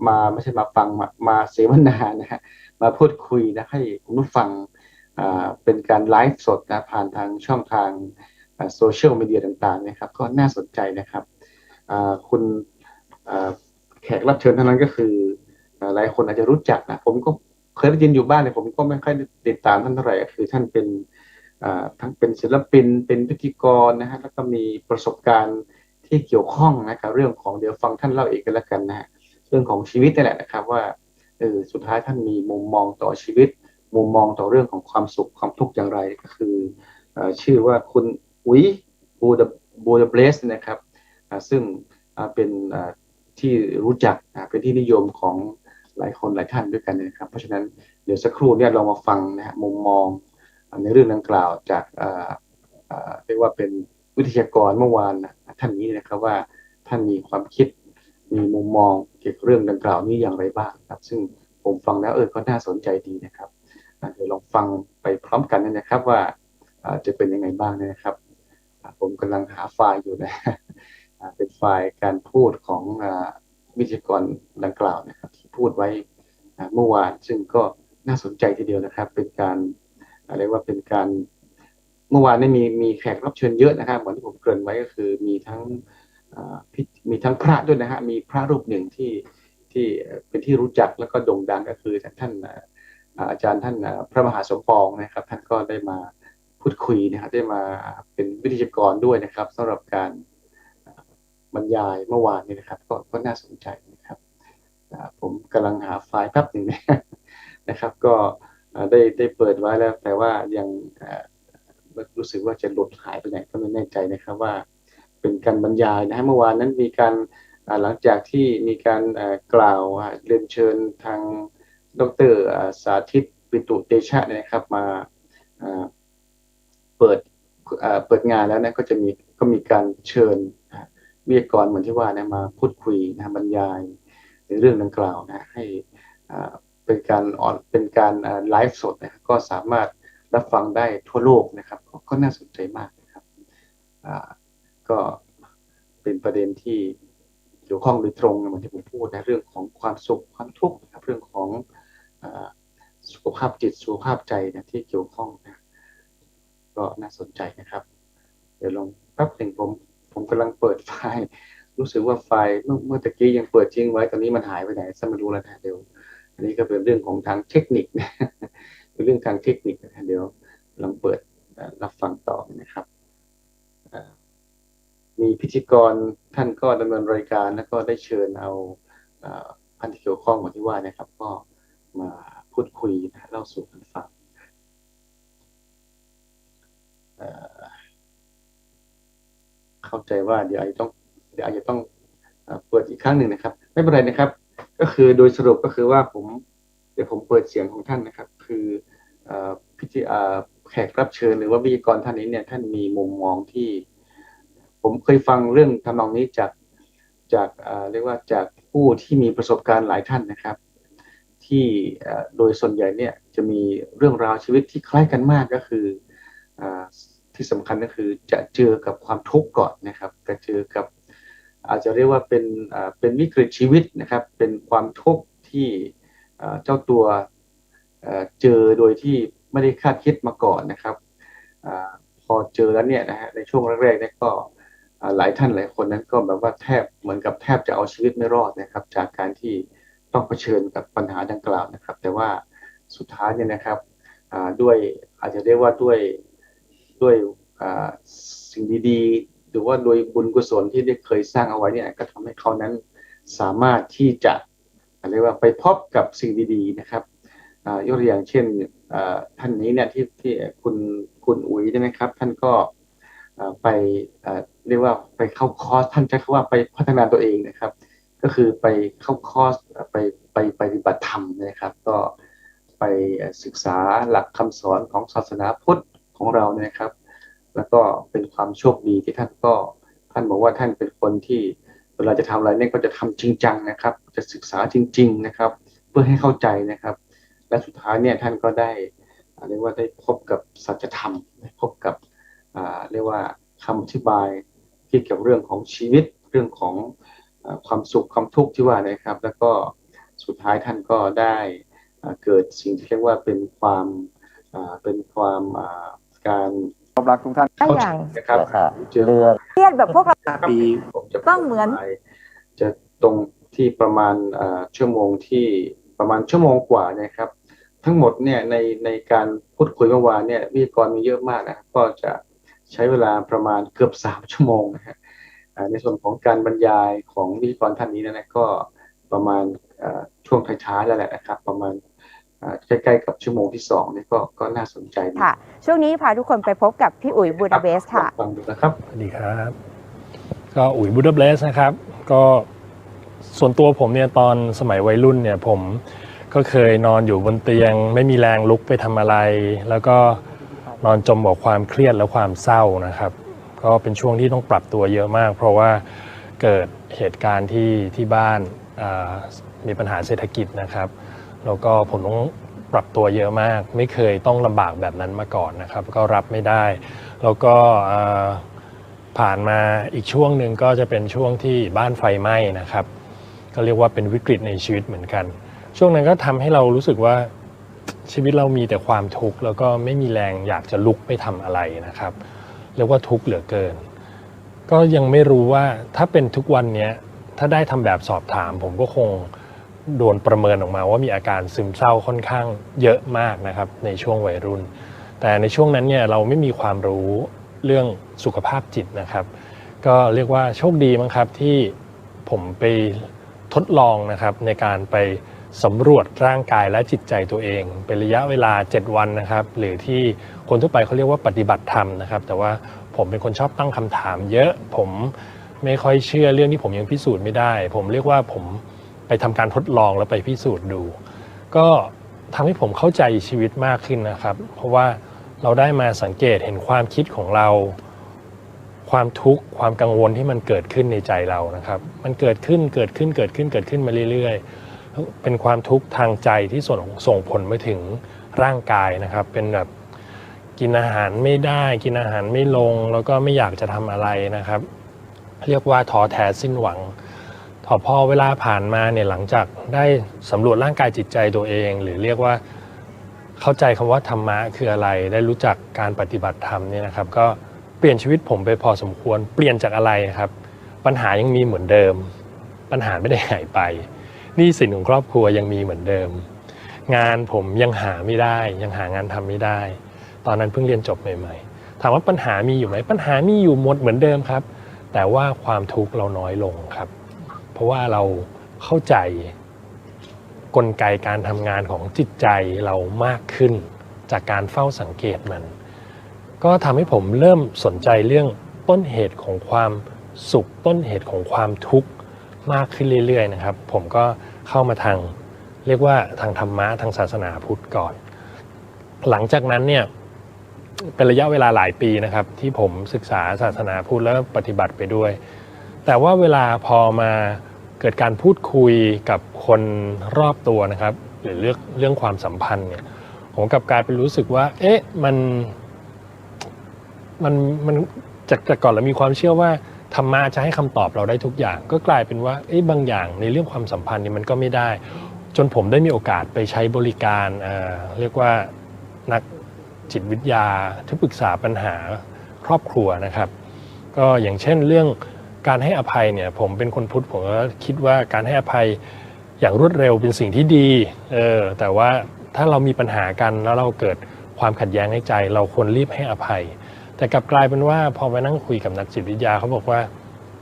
มาไม่ใช่มาฟังมาเสวนานะฮะมาพูดคุยนะให้คุณผู้ฟังเป็นการไลฟ์สดนะผ่านทางช่องทางโซเชียลมีเดียต่างๆนะครับก็น่าสนใจนะครับคุณแขกรับเชิญท่านนั้นก็คือหลายคนอาจจะรู้จักนะผมก็เคยได้ยินอยู่บ้างแต่ผมก็ไม่ค่อยติดตามท่านเท่าไหร่คือท่านเป็นทั้งเป็นศิลปินเป็นพิธีกรนะฮะแล้วก็มีประสบการณ์ที่เกี่ยวข้องนะครับเรื่องของเดี๋ยวฟังท่านเล่าเองกันแล้วกันนะฮะเรื่องของชีวิตนี่แหละนะครับว่าสุดท้ายท่านมีมุมมองต่อชีวิตมุมมองต่อเรื่องของความสุขความทุกข์อย่างไรก็คือชื่อว่าคุณอุ๋ยบูดาเบลสนะครับซึ่งเป็นที่รู้จักเป็นที่นิยมของหลายคนหลายท่านด้วยกันนะครับเพราะฉะนั้นเดี๋ยวสักครู่เนี่ยเรามาฟังนะฮะมุมมองในเรื่องดังกล่าวจากเรียกว่าเป็นวิทยากรเมื่อวานท่านนี้นะครับว่าท่านมีความคิดมีมุมมองเกี่ยวกับเรื่องดังกล่าวนี้อย่างไรบ้างครับซึ่งผมฟังแล้วก็น่าสนใจดีนะครับเดี๋ยวลองฟังไปพร้อมกันนะครับว่าจะเป็นยังไงบ้างนะครับผมกำลังหาไฟล์อยู่นะเป็นไฟล์การพูดของวิทยากรดังกล่าวนะครับที่พูดไว้เมื่อวานซึ่งก็น่าสนใจทีเดียวนะครับเป็นการเรียกว่าเป็นการเมื่อวานนี้มีแขกรับเชิญเยอะนะครับเหมือนที่ผมเกริ่นไว้ก็คือมีทั้งพระด้วยนะฮะมีพระรูปหนึ่งที่เป็นที่รู้จักแล้วก็โด่งดังก็คือท่านอาจารย์ท่านพระมหาสมปองนะครับท่านก็ได้มาพูดคุยนะครับได้มาเป็นวิทยากรด้วยนะครับสำหรับการบรรยายเมื่อวานนี้นะครับก็น่าสนใจนะครับผมกำลังหาไฟล์แป๊บหนึ่งนะครับก็ได้เปิดไว้แล้วแต่ว่ายังรู้สึกว่าจะหลุดหายไปไหนก็ไม่แน่ใจนะครับว่าเป็นการบรรยายนะฮะเมื่อวานนั้นมีการหลังจากที่มีการกล่าวเรียนเชิญทางดร.สาธิตปิตุเตชะนะครับมาเปิดงานแล้วนะก็มีการเชิญวิทยากรเหมือนที่ว่านะมาพูดคุยนะบรรยายในเรื่องดังกล่าวนะให้เป็นการไลฟ์สดนะก็สามารถรับฟังได้ทั่วโลกนะครับก็น่าสนใจมากนะครับก็เป็นประเด็นที่เกี่ยวข้องโดยตรงเหมือนที่ผมพูดในเรื่องของความสุขความทุกข์นะครับเรื่องของสุขภาพจิตสุขภาพใจนะที่เกี่ยวข้องนะก็น่าสนใจนะครับเดี๋ยวลองแป๊บหนึ่งผมกำลังเปิดไฟล์รู้สึกว่าไฟล์เมื่อตะกี้ยังเปิดทิ้งไว้ตอนนี้มันหายไปไหนซะไม่รู้แล้วนะเดี๋ยวอันนี้ก็เป็นเรื่องของทางเทคนิคนะเป็นเรื่องทางเทคนิคนะเดี๋ยวลองเปิดรับฟังต่อนะครับมีพิธีกรท่านก็ดำเนินรายการแล้วก็ได้เชิญเอาท่านที่เกี่ยวข้องเหมือนที่ว่านะครับก็มาพูดคุยนะเล่าสู่กันฟังเข้าใจว่าเดี๋ยวอาจจะต้องเปิดอีกครั้งหนึ่งนะครับไม่เป็นไรนะครับก็คือโดยสรุปก็คือว่าเดี๋ยวผมเปิดเสียงของท่านนะครับคือแขกรับเชิญหรือว่าวิทยากรท่านนี้เนี่ยท่านมีมุมมองที่ผมเคยฟังเรื่องทำนองนี้จากเรียกว่าจากผู้ที่มีประสบการณ์หลายท่านนะครับที่โดยส่วนใหญ่เนี่ยจะมีเรื่องราวชีวิตที่คล้ายกันมากก็คือที่สำคัญก็คือจะเจอกับความทุกข์ก่อนนะครับจะเจอกับอาจจะเรียกว่าเป็นวิกฤตชีวิตนะครับเป็นความทุกข์ที่เจ้าตัวเจอโดยที่ไม่ได้คาดคิดมาก่อนนะครับพอเจอแล้วเนี่ยนะฮะในช่วงแรกๆเนี่ยก็หลายท่านหลายคนนั้นก็แบบว่าเหมือนกับแทบจะเอาชีวิตไม่รอดนะครับจากการที่ต้องเผชิญกับปัญหาดังกล่าวนะครับแต่ว่าสุดท้ายเนี่ยนะครับด้วยอาจจะเรียกว่าด้วยสิ่งดีๆ ถือว่าโดยบุญกุศลที่ได้เคยสร้างเอาไว้เนี่ยก็ทำให้เขานั้นสามารถที่จะเรียกว่าไปพบกับสิ่งดีๆนะครับยกตัวอย่างเช่นท่านนี้เนี่ยที่คุณอุ๋ยใช่ไหมครับท่านก็ไปเรียกว่าไปเข้าคอร์สท่านใช้คำว่าไปพัฒนาตัวเองนะครับก็คือไปเข้าคอร์สไปปฏิบัติธรรมนะครับก็ไปศึกษาหลักคำสอนของศาสนาพุทธของเรานะครับแล้วก็เป็นความโชคดีที่ท่านบอกว่าท่านเป็นคนที่เวลาจะทำอะไรเนี่ยก็จะทำจริงจังนะครับจะศึกษาจริงๆนะครับเพื่อให้เข้าใจนะครับและสุดท้ายเนี่ยท่านก็ได้เรียกว่าได้พบกับสัจธรรมได้พบกับเรียกว่าคำอธิบายเกี่ยวกับเรื่องของชีวิตเรื่องของความสุขความทุกข์ที่ว่านะครับแล้วก็สุดท้ายท่านก็ได้เกิดสิ่งที่เรียกว่าเป็นความการ
รักทุกท่าน
เข้าใจนะครับ
เรื่อง
เครียดแบบพวกเรา
ปีผมจะ
ต้องเหมือน
จะตรงที่ประมาณชั่วโมงที่ประมาณชั่วโมงกว่านะครับทั้งหมดเนี่ยในการพูดคุยเมื่อวานเนี่ยวิทยากรมีเยอะมากนะก็จะใช้เวลาประมาณเกือบ3 ชั่วโมงนะฮะในส่วนของการบรรยายของวิทยากรท่านนี้นะก็ประมาณช่วงท้ายๆแล้วแหละนะครับประมาณใกล้ๆกับชั่วโมงที่2นี่ก็น่าสนใจ
ค่ะช่วงนี้พาทุกคนไปพบกับพี่อุ๋ยบูดาเปสต์ค่ะ
ฟังดูนะครับ
สวัสดีครับก็อุ๋ยบูดาเปสต์นะครับก็ส่วนตัวผมเนี่ยตอนสมัยวัยรุ่นเนี่ยผมก็เคยนอนอยู่บนเตียงไม่มีแรงลุกไปทำอะไรแล้วก็นอนจมกับความเครียดและความเศร้านะครับก็เป็นช่วงที่ต้องปรับตัวเยอะมากเพราะว่าเกิดเหตุการณ์ที่บ้านมีปัญหาเศรษฐกิจนะครับแล้วก็ผมต้องปรับตัวเยอะมากไม่เคยต้องลำบากแบบนั้นมาก่อนนะครับก็รับไม่ได้แล้วก็ผ่านมาอีกช่วงหนึ่งก็จะเป็นช่วงที่บ้านไฟไหม้นะครับก็เรียกว่าเป็นวิกฤตในชีวิตเหมือนกันช่วงนั้นก็ทำให้เรารู้สึกว่าชีวิตเรามีแต่ความทุกข์แล้วก็ไม่มีแรงอยากจะลุกไปทำอะไรนะครับเรียกว่าทุกข์เหลือเกินก็ยังไม่รู้ว่าถ้าเป็นทุกวันนี้ถ้าได้ทำแบบสอบถามผมก็คงโดนประเมินออกมาว่ามีอาการซึมเศร้าค่อนข้างเยอะมากนะครับในช่วงวัยรุ่นแต่ในช่วงนั้นเนี่ยเราไม่มีความรู้เรื่องสุขภาพจิตนะครับก็เรียกว่าโชคดีมั้งครับที่ผมไปทดลองนะครับในการไปสำรวจร่างกายและจิตใจตัวเองเป็นระยะเวลา7 วันนะครับหรือที่คนทั่วไปเขาเรียกว่าปฏิบัติธรรมนะครับแต่ว่าผมเป็นคนชอบตั้งคำถามเยอะผมไม่ค่อยเชื่อเรื่องที่ผมยังพิสูจน์ไม่ได้ผมเรียกว่าผมไปทำการทดลองแล้วไปพิสูจน์ดูก็ทำให้ผมเข้าใจชีวิตมากขึ้นนะครับเพราะว่าเราได้มาสังเกตเห็นความคิดของเราความทุกข์ความกังวลที่มันเกิดขึ้นในใจเรานะครับมันเกิดขึ้นมาเรื่อยๆเป็นความทุกข์ทางใจที่ส่งผลไปถึงร่างกายนะครับเป็นแบบกินอาหารไม่ได้กินอาหารไม่ลงแล้วก็ไม่อยากจะทำอะไรนะครับเรียกว่าท้อแท้สิ้นหวังพอเวลาผ่านมาเนี่ยหลังจากได้สำรวจร่างกายจิตใจตัวเองหรือเรียกว่าเข้าใจคำว่าธรรมะคืออะไรได้รู้จักการปฏิบัติธรรมเนี่ยนะครับก็เปลี่ยนชีวิตผมไปพอสมควรเปลี่ยนจากอะไรครับปัญหายังมีเหมือนเดิมปัญหาไม่ได้หายไปหนี้สินของครอบครัวยังมีเหมือนเดิมงานผมยังหาไม่ได้ยังหางานทำไม่ได้ตอนนั้นเพิ่งเรียนจบใหม่ๆถามว่าปัญหามีอยู่ไหมปัญหามีอยู่หมดเหมือนเดิมครับแต่ว่าความทุกข์เราน้อยลงครับเพราะว่าเราเข้าใจกลไกการทำงานของจิตใจเรามากขึ้นจากการเฝ้าสังเกตมันก็ทำให้ผมเริ่มสนใจเรื่องต้นเหตุของความสุขต้นเหตุของความทุกข์มากขึ้นเรื่อยๆนะครับผมก็เข้ามาทางเรียกว่าทางธรรมะทางศาสนาพุทธก่อนหลังจากนั้นเนี่ยเป็นระยะเวลาหลายปีนะครับที่ผมศึกษาศาสนาพุทธแล้วปฏิบัติไปด้วยแต่ว่าเวลาพอมาเกิดการพูดคุยกับคนรอบตัวนะครับหรือเรื่องความสัมพันธ์เนี่ยผมกลับกลายเป็นรู้สึกว่าเอ๊ะมันจากก่อนเรามีความเชื่อว่าธรรมะจะให้คำตอบเราได้ทุกอย่างก็กลายเป็นว่าบางอย่างในเรื่องความสัมพันธ์นี่มันก็ไม่ได้จนผมได้มีโอกาสไปใช้บริการเรียกว่านักจิตวิทยาที่ปรึกษาปัญหาครอบครัวนะครับก็อย่างเช่นเรื่องการให้อภัยเนี่ยผมเป็นคนพุทธผมก็คิดว่าการให้อภัยอย่างรวดเร็วเป็นสิ่งที่ดีแต่ว่าถ้าเรามีปัญหากันแล้วเราเกิดความขัดแย้งในใจเราควรรีบให้อภัย แต่กลับกลายเป็นว่าพอไปนั่งคุยกับนักจิตวิทยาเขาบอกว่า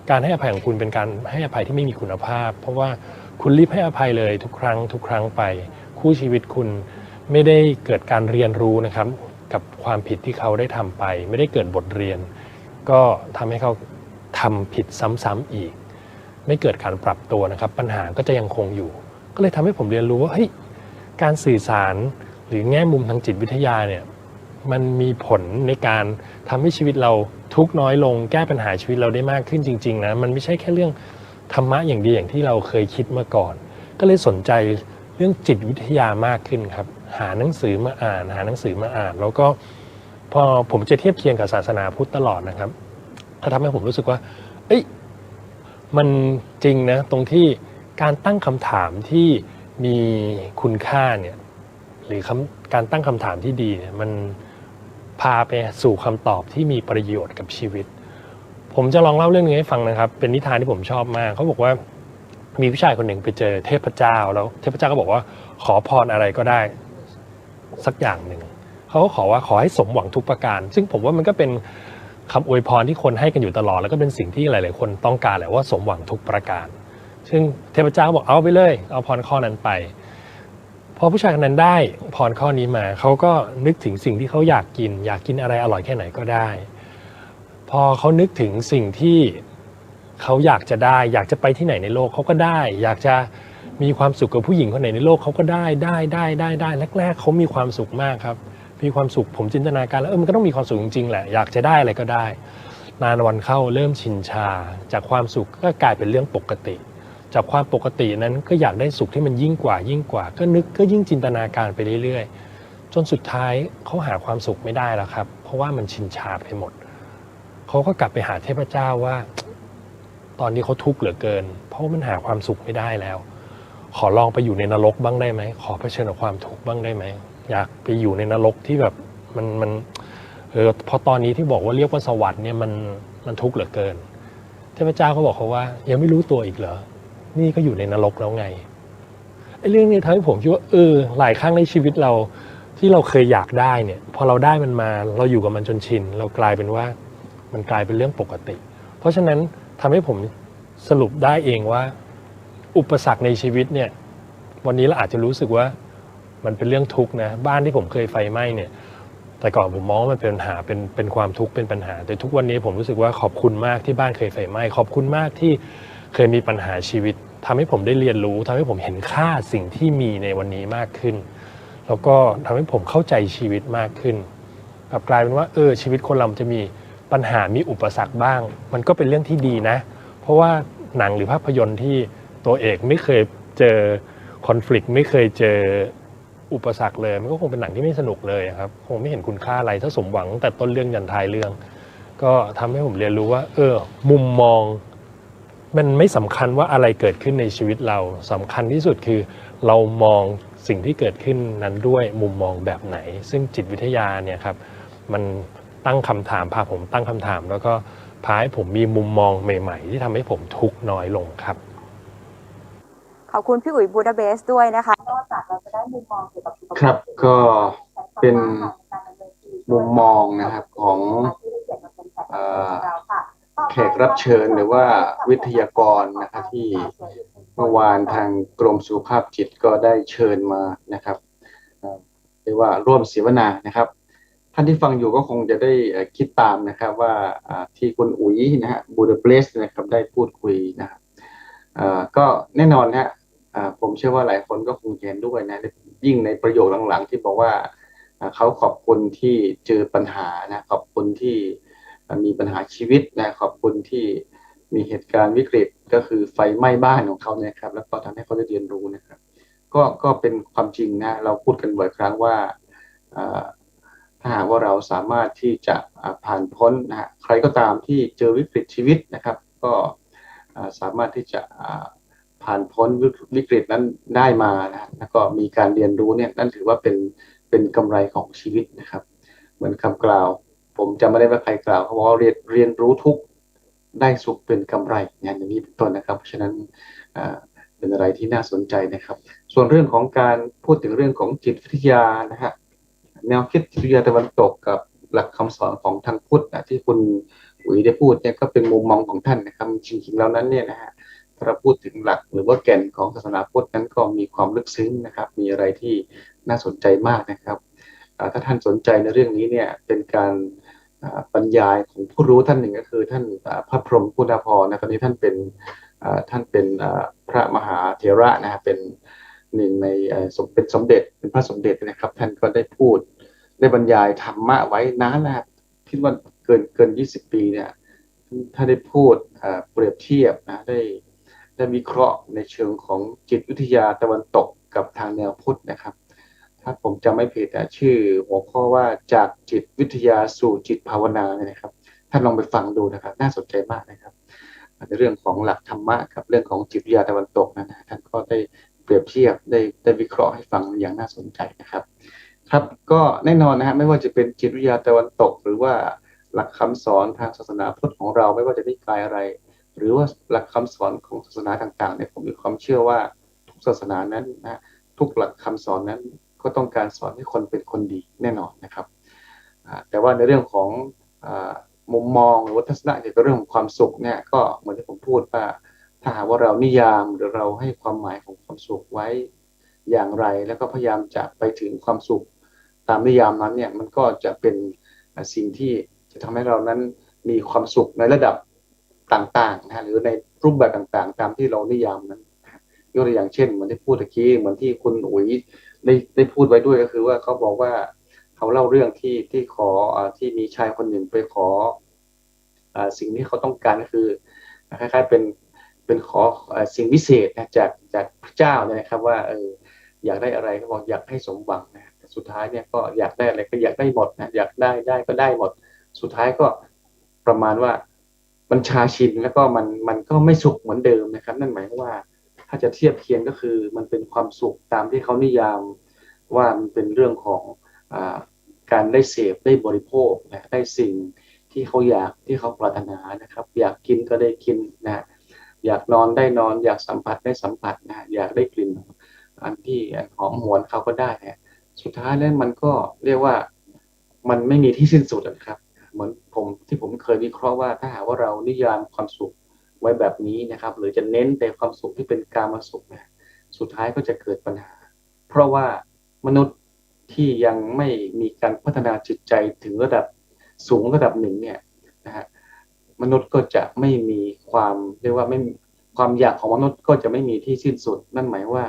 การให้อภัยของคุณเป็นการให้อภัยที่ไม่มีคุณภาพเพราะว่าคุณรีบให้อภัยเลยทุกครั้งไปคู่ชีวิตคุณไม่ได้เกิดการเรียนรู้นะครับกับความผิดที่เขาได้ทำไปไม่ได้เกิดบทเรียนก็ทำให้เขาทำผิดซ้ำๆอีกไม่เกิดการปรับตัวนะครับปัญหาก็จะยังคงอยู่ก็เลยทำให้ผมเรียนรู้ว่าเฮ้ยการสื่อสารหรือแง่มุมทางจิตวิทยาเนี่ยมันมีผลในการทำให้ชีวิตเราทุกข์น้อยลงแก้ปัญหาชีวิตเราได้มากขึ้นจริงๆนะมันไม่ใช่แค่เรื่องธรรมะอย่างเดียวอย่างที่เราเคยคิดมาก่อนก็เลยสนใจเรื่องจิตวิทยามากขึ้นครับหาหนังสือมาอ่านแล้วก็พอผมจะเทียบเคียงกับศาสนาพุทธตลอดนะครับทำให้ผมรู้สึกว่าเอ้ยมันจริงนะตรงที่การตั้งคำถามที่มีคุณค่าเนี่ยหรือการตั้งคำถามที่ดีเนี่ยมันพาไปสู่คำตอบที่มีประโยชน์กับชีวิตผมจะลองเล่าเรื่องนึงให้ฟังนะครับเป็นนิทานที่ผมชอบมากเขาบอกว่ามีผู้ชายคนหนึ่งไปเจอเทพเจ้าแล้วเทพเจ้าก็บอกว่าขอพรอะไรก็ได้สักอย่างหนึ่งเขาก็ขอให้สมหวังทุกประการซึ่งผมว่ามันก็เป็นคำอวยพรที่คนให้กันอยู่ตลอดแล้วก็เป็นสิ่งที่หลายๆคนต้องการแหละว่าสมหวังทุกประการซึ่งเทพเจ้าบอกเอาไปเลยเอาพรข้อนั้นไปพอผู้ชายคนนั้นได้พรข้อนี้มาเขาก็นึกถึงสิ่งที่เขาอยากกินอะไรอร่อยแค่ไหนก็ได้พอเขานึกถึงสิ่งที่เขาอยากจะได้อยากจะไปที่ไหนในโลกเขาก็ได้อยากจะมีความสุขกับผู้หญิงคนไหนในโลกเขาก็ได้แรกๆเขามีความสุขมากครับมีความสุขผมจินตนาการแล้วมันก็ต้องมีความสุขจริงๆแหละอยากจะได้อะไรก็ได้นานวันเข้าเริ่มชินชาจากความสุขก็กลายเป็นเรื่องปกติจากความปกตินั้นก็อยากได้สุขที่มันยิ่งกว่าก็นึกก็ยิ่งจินตนาการไปเรื่อยๆจนสุดท้ายเขาหาความสุขไม่ได้แล้วครับเพราะว่ามันชินชาไปหมดเขาก็กลับไปหาเทพเจ้าว่าตอนนี้เขาทุกข์เหลือเกินเพราะมันหาความสุขไม่ได้แล้วขอลองไปอยู่ในนรกบ้างได้ไหมขอเผชิญกับความทุกข์บ้างได้ไหมอยากไปอยู่ในนรกที่แบบมันพอตอนนี้ที่บอกว่าเรียกว่าสวรรค์เนี่ยมันทุกข์เหลือเกินเทพเจ้าเขาบอกเขาว่ายังไม่รู้ตัวอีกเหรอนี่ก็อยู่ในนรกแล้วไงไอ้เรื่องนี้ทำให้ผมคิดว่าหลายครั้งในชีวิตเราที่เราเคยอยากได้เนี่ยพอเราได้มันมาเราอยู่กับมันจนชินเรากลายเป็นว่ามันกลายเป็นเรื่องปกติเพราะฉะนั้นทำให้ผมสรุปได้เองว่าอุปสรรคในชีวิตเนี่ยวันนี้เราอาจจะรู้สึกว่ามันเป็นเรื่องทุกข์นะบ้านที่ผมเคยไฟไหม้เนี่ยแต่ก่อนผมมองว่ามันเป็นปัญหาเป็นความทุกข์เป็นปัญหาแต่ทุกวันนี้ผมรู้สึกว่าขอบคุณมากที่บ้านเคยไฟไหม้ขอบคุณมากที่เคยมีปัญหาชีวิตทำให้ผมได้เรียนรู้ทำให้ผมเห็นค่าสิ่งที่มีในวันนี้มากขึ้นแล้วก็ทำให้ผมเข้าใจชีวิตมากขึ้นกลับกลายเป็นว่าชีวิตคนเราจะมีปัญหามีอุปสรรคบ้างมันก็เป็นเรื่องที่ดีนะเพราะว่าหนังหรือภาพยนตร์ที่ตัวเอกไม่เคยเจอคอนฟลิกต์ไม่เคยเจออุปสรรคเลยมันก็คงเป็นหนังที่ไม่สนุกเลยครับคงไม่เห็นคุณค่าอะไรถ้าสมหวังแต่ต้นเรื่องยันท้ายเรื่องก็ทำให้ผมเรียนรู้ว่ามุมมองมันไม่สำคัญว่าอะไรเกิดขึ้นในชีวิตเราสำคัญที่สุดคือเรามองสิ่งที่เกิดขึ้นนั้นด้วยมุมมองแบบไหนซึ่งจิตวิทยาเนี่ยครับมันตั้งคำถามพาผมตั้งคำถามแล้วก็พาให้ผมมีมุมมองใหม่ๆที่ทำให้ผมทุกข์น้อยลงครับ
ขอบคุณพี่อุ๋ยบูดาเบสด้วยนะคะนอกจากเราจะได้มุมมองเกี่ยวกับ
ครับก็เป็นมุมมองนะครับของแขกรับเชิญหรือว่าวิทยากรนะครับที่เมื่อวานทางกรมสุขภาพจิตก็ได้เชิญมานะครับเรียกว่าร่วมเสวนานะครับท่านที่ฟังอยู่ก็คงจะได้คิดตามนะครับว่าที่คุณอุ๋ยนะฮะบูดาเบสนะครับได้พูดคุยนะครับก็แน่นอนฮะผมเชื่อว่าหลายคนก็คงเห็นด้วยนะยิ่งในประโยคหลังๆที่บอกว่าเขาขอบคุณที่เจอปัญหานะขอบคุณที่มีปัญหาชีวิตนะขอบคุณที่มีเหตุการณ์วิกฤตก็คือไฟไหม้บ้านของเขาเนี่ยครับแล้วก็ทำให้เขาได้เรียนรู้นะครับก็เป็นความจริงนะเราพูดกันบ่อยครั้งว่าถ้าหากว่าเราสามารถที่จะผ่านพ้นนะฮะใครก็ตามที่เจอวิกฤตชีวิตนะครับก็สามารถที่จะผ่านพ้นวิกฤตนั้นได้มานะแล้วก็มีการเรียนรู้เนี่ยนั่นถือว่าเป็นกำไรของชีวิตนะครับเหมือนคำกล่าวผมจำไม่ได้ว่าใครกล่าวเขาบอกว่าเรียนรู้ทุกได้สุขเป็นกำไรอย่างนี้เป็นต้นนะครับเพราะฉะนั้นเป็นอะไรที่น่าสนใจนะครับส่วนเรื่องของการพูดถึงเรื่องของจิตวิทยานะฮะแนวคิดจิตวิทยาตะวันตกกับ หลักคำสอนของทางพุทธที่คุณอุ๋ยได้พูดเนี่ยก็เป็นมุมมองของท่านนะครับจริงๆแล้วนั้นเนี่ยนะฮะถ้าเราพูดถึงหลักหรือว่าแก่นของศาสนาพุทธนั้นก็มีความลึกซึ้งนะครับมีอะไรที่น่าสนใจมากนะครับถ้าท่านสนใจในเรื่องนี้เนี่ยเป็นการบรรยายของผู้รู้ท่านหนึ่งก็คือท่านพระพรหมคุณาภรณ์นะตอนนี้ท่านเป็นพระมหาเถระนะฮะเป็นหนึ่งในเป็นสมเด็จเป็นพระสมเด็จนะครับท่านก็ได้พูดได้บรรยายธรรมะไว้นานแล้วคิดว่าเกิน20 ปีเนี่ยถ้าได้พูดเปรียบเทียบนะได้วิเคราะห์ในเชิงของจิตวิทยาตะวันตกกับทางแนวพุทธนะครับถ้าผมจำไม่ผิดชื่อหัวข้อว่าจากจิตวิทยาสู่จิตภาวนาเนี่ยนะครับท่านลองไปฟังดูนะครับน่าสนใจมากนะครับในเรื่องของหลักธรรมะกับเรื่องของจิตวิทยาตะวันตกนะท่านก็ได้เปรียบเทียบได้วิเคราะห์ให้ฟังอย่างน่าสนใจนะครับครับก็แน่นอนนะฮะไม่ว่าจะเป็นจิตวิทยาตะวันตกหรือว่าหลักคำสอนทางศาสนาพุทธของเราไม่ว่าจะนิกายอะไรหรือว่าหลักคำสอนของศาสนาต่างๆเนี่ยผมมีความเชื่อว่าทุกศาสนานั้นนะทุกหลักคำสอนนั้นก็ต้องการสอนให้คนเป็นคนดีแน่นอนนะครับแต่ว่าในเรื่องของมุมมองหรือวัฒนธรรมเกี่ยวกับเรื่องของความสุขเนี่ยก็เหมือนที่ผมพูดว่าถ้าหากว่าเรานิยามหรือเราให้ความหมายของความสุขไว้อย่างไรแล้วก็พยายามจะไปถึงความสุขตามนิยามนั้นเนี่ยมันก็จะเป็นสิ่งที่จะทำให้เรานั้นมีความสุขในระดับต่างๆนะหรือในรูปแบบต่างๆตามที่เรานิยามนั้นยกตัวอย่างเช่นเหมือนที่พูดตะกี้เหมือนที่คุณอุ๋ยได้พูดไว้ด้วยก็คือว่าเขาบอกว่าเขาเล่าเรื่องที่ขอที่มีชายคนหนึ่งไปขอสิ่งที่เขาต้องการก็คือคล้ายๆเป็นขอสิ่งวิเศษนะจากพระเจ้าเนี่ยนะครับว่าอยากได้อะไรก็บอกอยากให้สมหวังนะแต่สุดท้ายเนี่ยก็อยากได้อะไรก็อยากได้หมดนะอยากได้ก็ได้หมดสุดท้ายก็ประมาณว่ามันชาชินแล้วก็มันก็ไม่สุขเหมือนเดิมนะครับนั่นหมายว่าถ้าจะเทียบเคียงก็คือมันเป็นความสุขตามที่เขานิยามว่ามันเป็นเรื่องของการได้เสพได้บริโภคนะได้สิ่งที่เขาอยากที่เขาปรารถนานะครับอยากกินก็ได้กินนะอยากนอนได้นอนอยากสัมผัสได้สัมผัสนะอยากได้กลิ่นอันที่หอมหวนเขาก็ได้นะสุดท้ายแล้วมันก็เรียกว่ามันไม่มีที่สิ้นสุดนะครับเหมือนผมเคยวิเคราะห์ว่าถ้าหากว่าเรานิยามความสุขไว้แบบนี้นะครับหรือจะเน้นแต่ความสุขที่เป็นกามสุขนะสุดท้ายก็จะเกิดปัญหาเพราะว่ามนุษย์ที่ยังไม่มีการพัฒนาจิตใจถึงระดับสูงระดับหนึ่งเนี่ยนะฮะมนุษย์ก็จะไม่มีความเรียกว่าไม่ความอยากของมนุษย์ก็จะไม่มีที่สิ้นสุดนั่นหมายว่า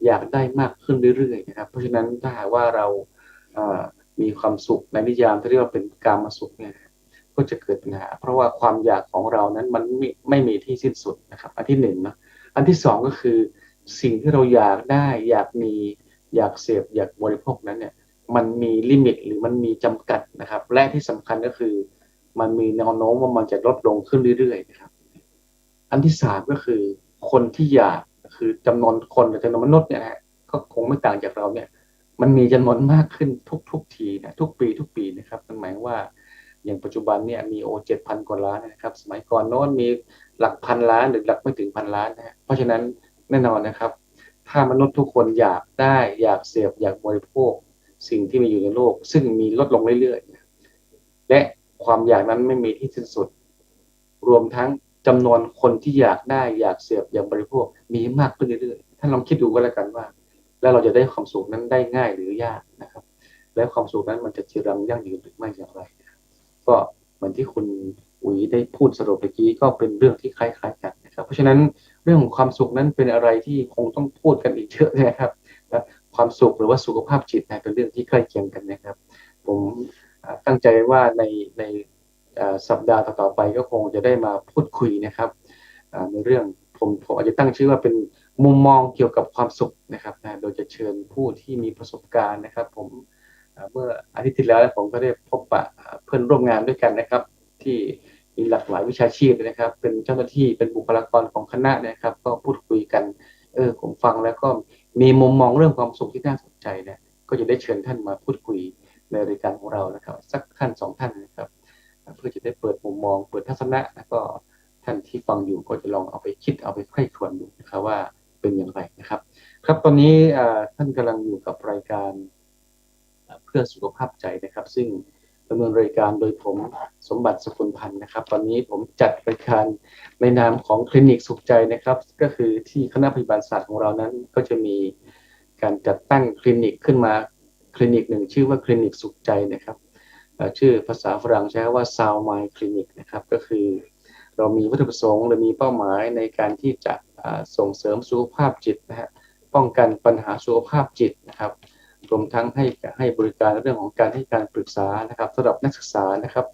อยากได้มากขึ้นเรื่อยๆนะครับเพราะฉะนั้นถ้าหากว่าเรามีความสุขในนิยามที่เรียกว่าเป็นกามสุขเนี่ยก็จะเกิดปัญหาเพราะว่าความอยากของเรานั้นมันไม่มีที่สิ้นสุดนะครับอันที่หนึ่งนะอันที่สองก็คือสิ่งที่เราอยากได้อยากมีอยากเสพอยากบริโภคนั้นเนี่ยมันมีลิมิตหรือมันมีจำกัดนะครับและที่สำคัญก็คือมันมีแนวโน้มว่ามันจะลดลงขึ้นเรื่อยๆนะครับอันที่สามก็คือคนที่อยากคือจำนวนคนหรือจำนวนมนุษย์เนี่ยนะก็คงไม่ต่างจากเราเนี่ยมันมีจำนวนมากขึ้นทุกทีนะทุกปีนะครับมันหมายว่าอย่างปัจจุบันเนี่ยมี7,000 กว่าล้านนะครับสมัยก่อนโน้นมีหลักพันล้านหรือหลักไม่ถึงพันล้านนะเพราะฉะนั้นแน่นอนนะครับถ้ามนุษย์ทุกคนอยากได้อยากเสพอยากบริโภคสิ่งที่มีอยู่ในโลกซึ่งมีลดลงเรื่อยๆและความอยากนั้นไม่มีที่สิ้นสุดรวมทั้งจำนวนคนที่อยากได้อยากเสพอยากบริโภคมีมากขึ้นเรื่อยๆท่านลองคิดดูก็แล้วกันว่าแล้วเราจะได้ความสุขนั้นได้ง่ายหรือยากนะครับและความสุขนั้นมันจะจีรังยั่งยืนหรือไม่อย่างไรก็เหมือนที่คุณอุ๋ยได้พูดสรุปเมื่อกี้ก็เป็นเรื่องที่คล้ายๆกันนะครับเพราะฉะนั้นเรื่องของความสุขนั้นเป็นอะไรที่คงต้องพูดกันอีกเยอะนะครับความสุขหรือว่าสุขภาพจิตเป็นเรื่องที่ใกล้เคียงกันนะครับผมตั้งใจว่าในสัปดาห์ต่อๆไปก็คงจะได้มาพูดคุยนะครับในเรื่องผมอาจจะตั้งชื่อว่าเป็นมุมมองเกี่ยวกับความสุขนะครับโดยจะเชิญผู้ที่มีประสบการณ์นะครับผมเมื่ออาทิตย์ที่แล้วผมก็ได้พบปะเพื่อนร่วมงานด้วยกันนะครับที่มีหลากหลายวิชาชีพนะครับเป็นเจ้าหน้าที่เป็นบุคลากรของคณะนะครับก็พูดคุยกันผมฟังแล้วก็มีมุมมองเรื่องความสุขที่น่าสนใจเนี่ยก็จะได้เชิญท่านมาพูดคุยในรายการของเรานะครับสักท่านสองท่านนะครับเพื่อจะได้เปิดมุมมองเปิดทัศนะแล้วก็ท่านที่ฟังอยู่ก็จะลองเอาไปคิดเอาไปใคร่ครวญดูนะครับว่าเป็นอย่างไรนะครับครับตอนนี้ท่านกำลังอยู่กับรายการเพื่อสุขภาพใจนะครับซึ่ง ดำเนินรายการโดยผมสมบัติสกุลพันธ์นะครับตอนนี้ผมจัดรายการในนามของคลินิกสุขใจนะครับก็คือที่คณะพยาบาลศาสตร์ของเรานั้นก็จะมีการจัดตั้งคลินิกขึ้นมาคลินิกหนึ่งชื่อว่าคลินิกสุขใจนะครับชื่อภาษาฝรั่งใช้ว่า Sound Mind Clinic นะครับก็คือเรามีวัตถุประสงค์หรือมีเป้าหมายในการที่จะส่งเสริมสุขภาพจิตนะฮะป้องกันปัญหาสุขภาพจิตนะครับรวมทั้งให้บริการเรื่องของการให้การปรึกษานะครับสำหรับนักศึกษานะครับ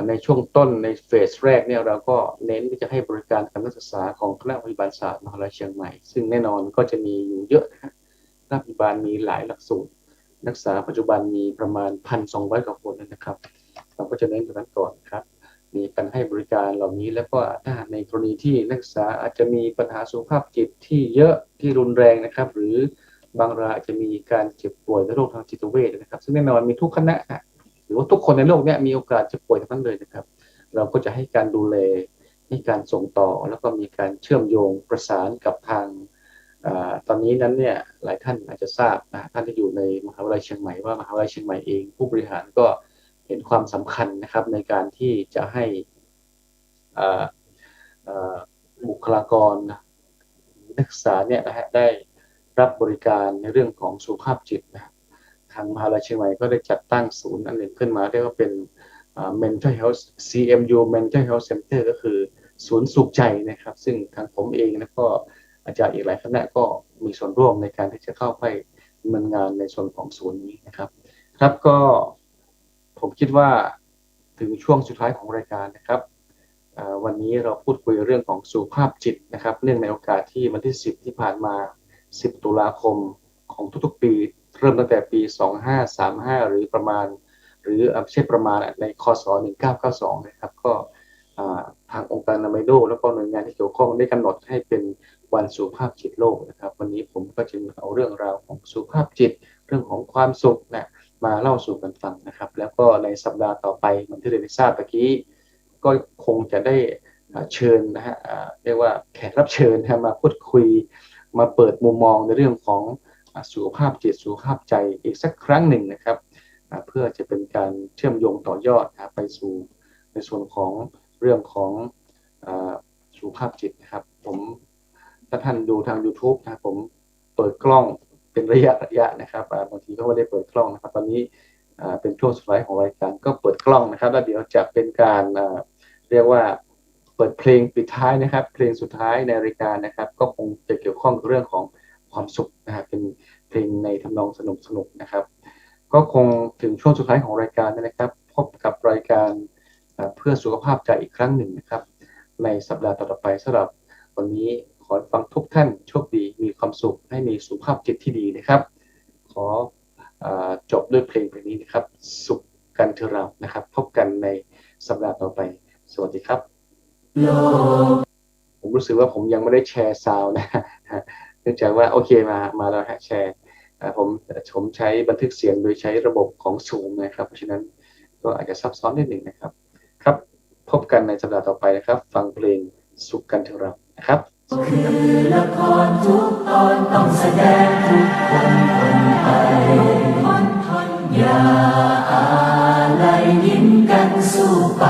ในช่วงต้นในเฟสแรกเนี่ยเราก็เน้นที่จะให้บริการกับนักศึกษาของคณะพยาบาลศาสตร์มหาวิทยาลัยเชียงใหม่ซึ่งแน่นอนก็จะมีอยู่เยอะนะคณะพยาบาลมีหลายหลักสูตรนักศึกษาปัจจุบันมีประมาณ 1,200 กว่าคนนะครับเราก็จะเน้นตรงนั้นก่อนครับมีการให้บริการเหล่านี้แล้วก็ถ้าในกรณีที่นักศึกษาอาจจะมีปัญหาสุขภาพจิตที่เยอะที่รุนแรงนะครับหรือบางรายอาจจะมีการเจ็บป่วยด้วยโรคทางจิตเวชนะครับซึ่งแน่นอนมีทุกคณะหรือว่าทุกคนในโลกนี้มีโอกาสเจ็บป่วยทั้งนั้นเลยนะครับเราก็จะให้การดูแลให้การส่งต่อแล้วก็มีการเชื่อมโยงประสานกับทางตอนนี้นั้นเนี่ยหลายท่านอาจจะทราบนะท่านที่อยู่ในมหาวิทยาลัยเชียงใหม่ว่ามหาวิทยาลัยเชียงใหม่เองผู้บริหารก็เห็นความสำคัญนะครับในการที่จะให้บุคลากรนักศึกษาเนี่ยนะฮะได้รับบริการในเรื่องของสุขภาพจิตนะทางมหาวิทยาลัยเชียงใหม่ก็ได้จัดตั้งศูนย์อันหนึ่งขึ้นมาเรียกว่าเป็นMental Health CMU Mental Health Center ก็คือศูนย์สุขใจนะครับซึ่งทางผมเองแล้วก็อาจารย์อีกหลายคณะก็มีส่วนร่วมในการที่จะเข้าไปดำเนินงานในส่วนของศูนย์นี้นะครับครับก็ผมคิดว่าถึงช่วงสุดท้ายของรายการนะครับวันนี้เราพูดคุยเรื่องของสุขภาพจิตนะครับเนื่องในโอกาสที่วันที่10ที่ผ่านมา10ตุลาคมของทุกๆปีเริ่มตั้งแต่ปี2535หรือประมาณหรือไม่ใช่ประมาณในคศ1992นะครับก็ทางองค์การอนามัยโลกแล้วก็หน่วยงานที่เกี่ยวข้องได้กำหนดให้เป็นวันสุขภาพจิตโลกนะครับวันนี้ผมก็จึงเอาเรื่องราวของสุขภาพจิตเรื่องของความสุขนะมาเล่าสู่กันฟังนะครับแล้วก็ในสัปดาห์ต่อไปเหมือนที่ได้ทราบเมื่อกี้ก็คงจะได้เชิญนะฮะเรียกว่าแขกรับเชิญมาพูดคุยมาเปิดมุมมองในเรื่องของสุขภาพจิตสุขภาพใจอีกสักครั้งหนึ่งนะครับเพื่อจะเป็นการเชื่อมโยงต่อยอดไปสู่ในส่วนของเรื่องของสุขภาพจิตนะครับผมถ้าท่านดูทาง YouTube นะผมเปิดกล้องเป็นระยะนะครับบางทีก็ไม่ได้เปิดกล้องนะครับตอนนี้เป็นช่วงสุดท้ายของรายการก็เปิดกล้องนะครับแล้วเดี๋ยวจะเป็นการเรียกว่าเปิดเพลงปิดท้ายนะครับเพลงสุดท้ายในรายการนะครับก็คงจะเกี่ยวข้องกับเรื่องของความสุขนะครับเป็นเพลงในทำนองสนุกนะครับก็คงถึงช่วงสุดท้ายของรายการนะครับพบกับรายการเพื่อสุขภาพใจอีกครั้งหนึ่งนะครับในสัปดาห์ต่อไปสำหรับวันนี้ขอฟังทุกท่านโชคดีมีความสุขให้มีสุขภาพจิตที่ดีนะครับขอจบด้วยเพลงนี้นะครับสุขกันเถอะเรานะครับพบกันในสัปดาห์ต่อไปสวัสดีครับผมรู้สึกว่าผมยังไม่ได้แชร์ซาวด์นะเนื่องจากว่าโอเคมาแล้วแชร์ผมใช้บันทึกเสียงโดยใช้ระบบของ Zoom นะครับเพราะฉะนั้นก็อาจจะซับซ้อนนิดหนึ่งนะครับครับพบกันในสัปดาห์ต่อไปนะครับฟังเพลงสุขกันเถอะเรานะครับ
คือละครทุกตอนต้องแสดงทุกคนคนไทยอย่าอะไรยิ้มกันสู้ไป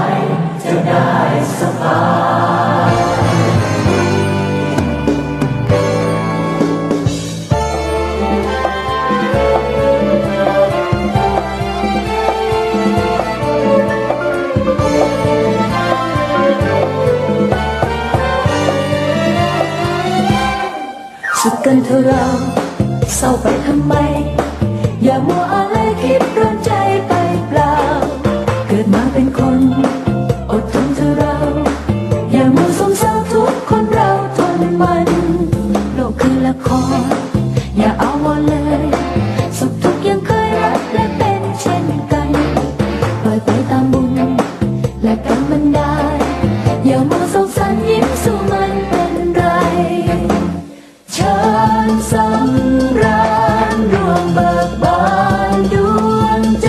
จะได้สบายสุขกันเถอะเราเศร้าไปทำไมอย่ามัวอะไรคิดร้อนใจไปเปล่าเกิดมาเป็นคนอดทนเถอะเราอย่ามัวสงสารทุกคนเราทนมันโลกคือละครอย่าเอาวันเลยสุขทุกข์ยังเคยรักและเป็นเช่นกันปล่อยไปตามบุญและกรรมบันดาลอย่ามัวสงสารยิ้มสู้มันเป็นไรเชิญสำราญร่วมเบิกบานดวงใจ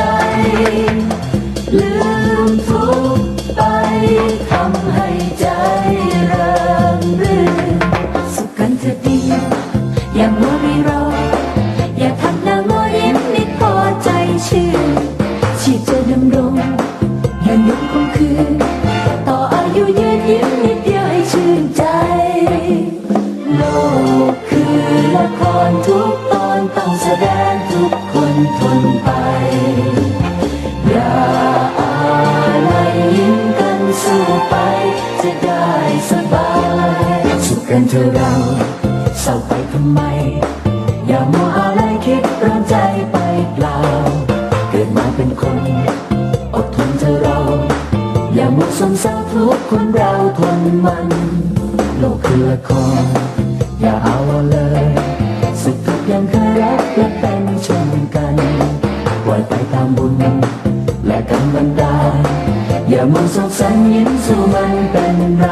กันเธอะเราเศร้าไปทำไมอย่ามัวอะไรคิดร้อนใจไปเปล่าเกิดมาเป็นคนอดทนเธอะเราอย่ามัวสมเศร้าทุกคนเราทนมันโลกคือละครอย่าเอาเลยสุขทุกข์ยังเคยรักและเป็นเช่นกันปล่อยไปตามบุญและกรรมบันดาลอย่ามัวโศกสันยิ้มสู้มันเป็นไร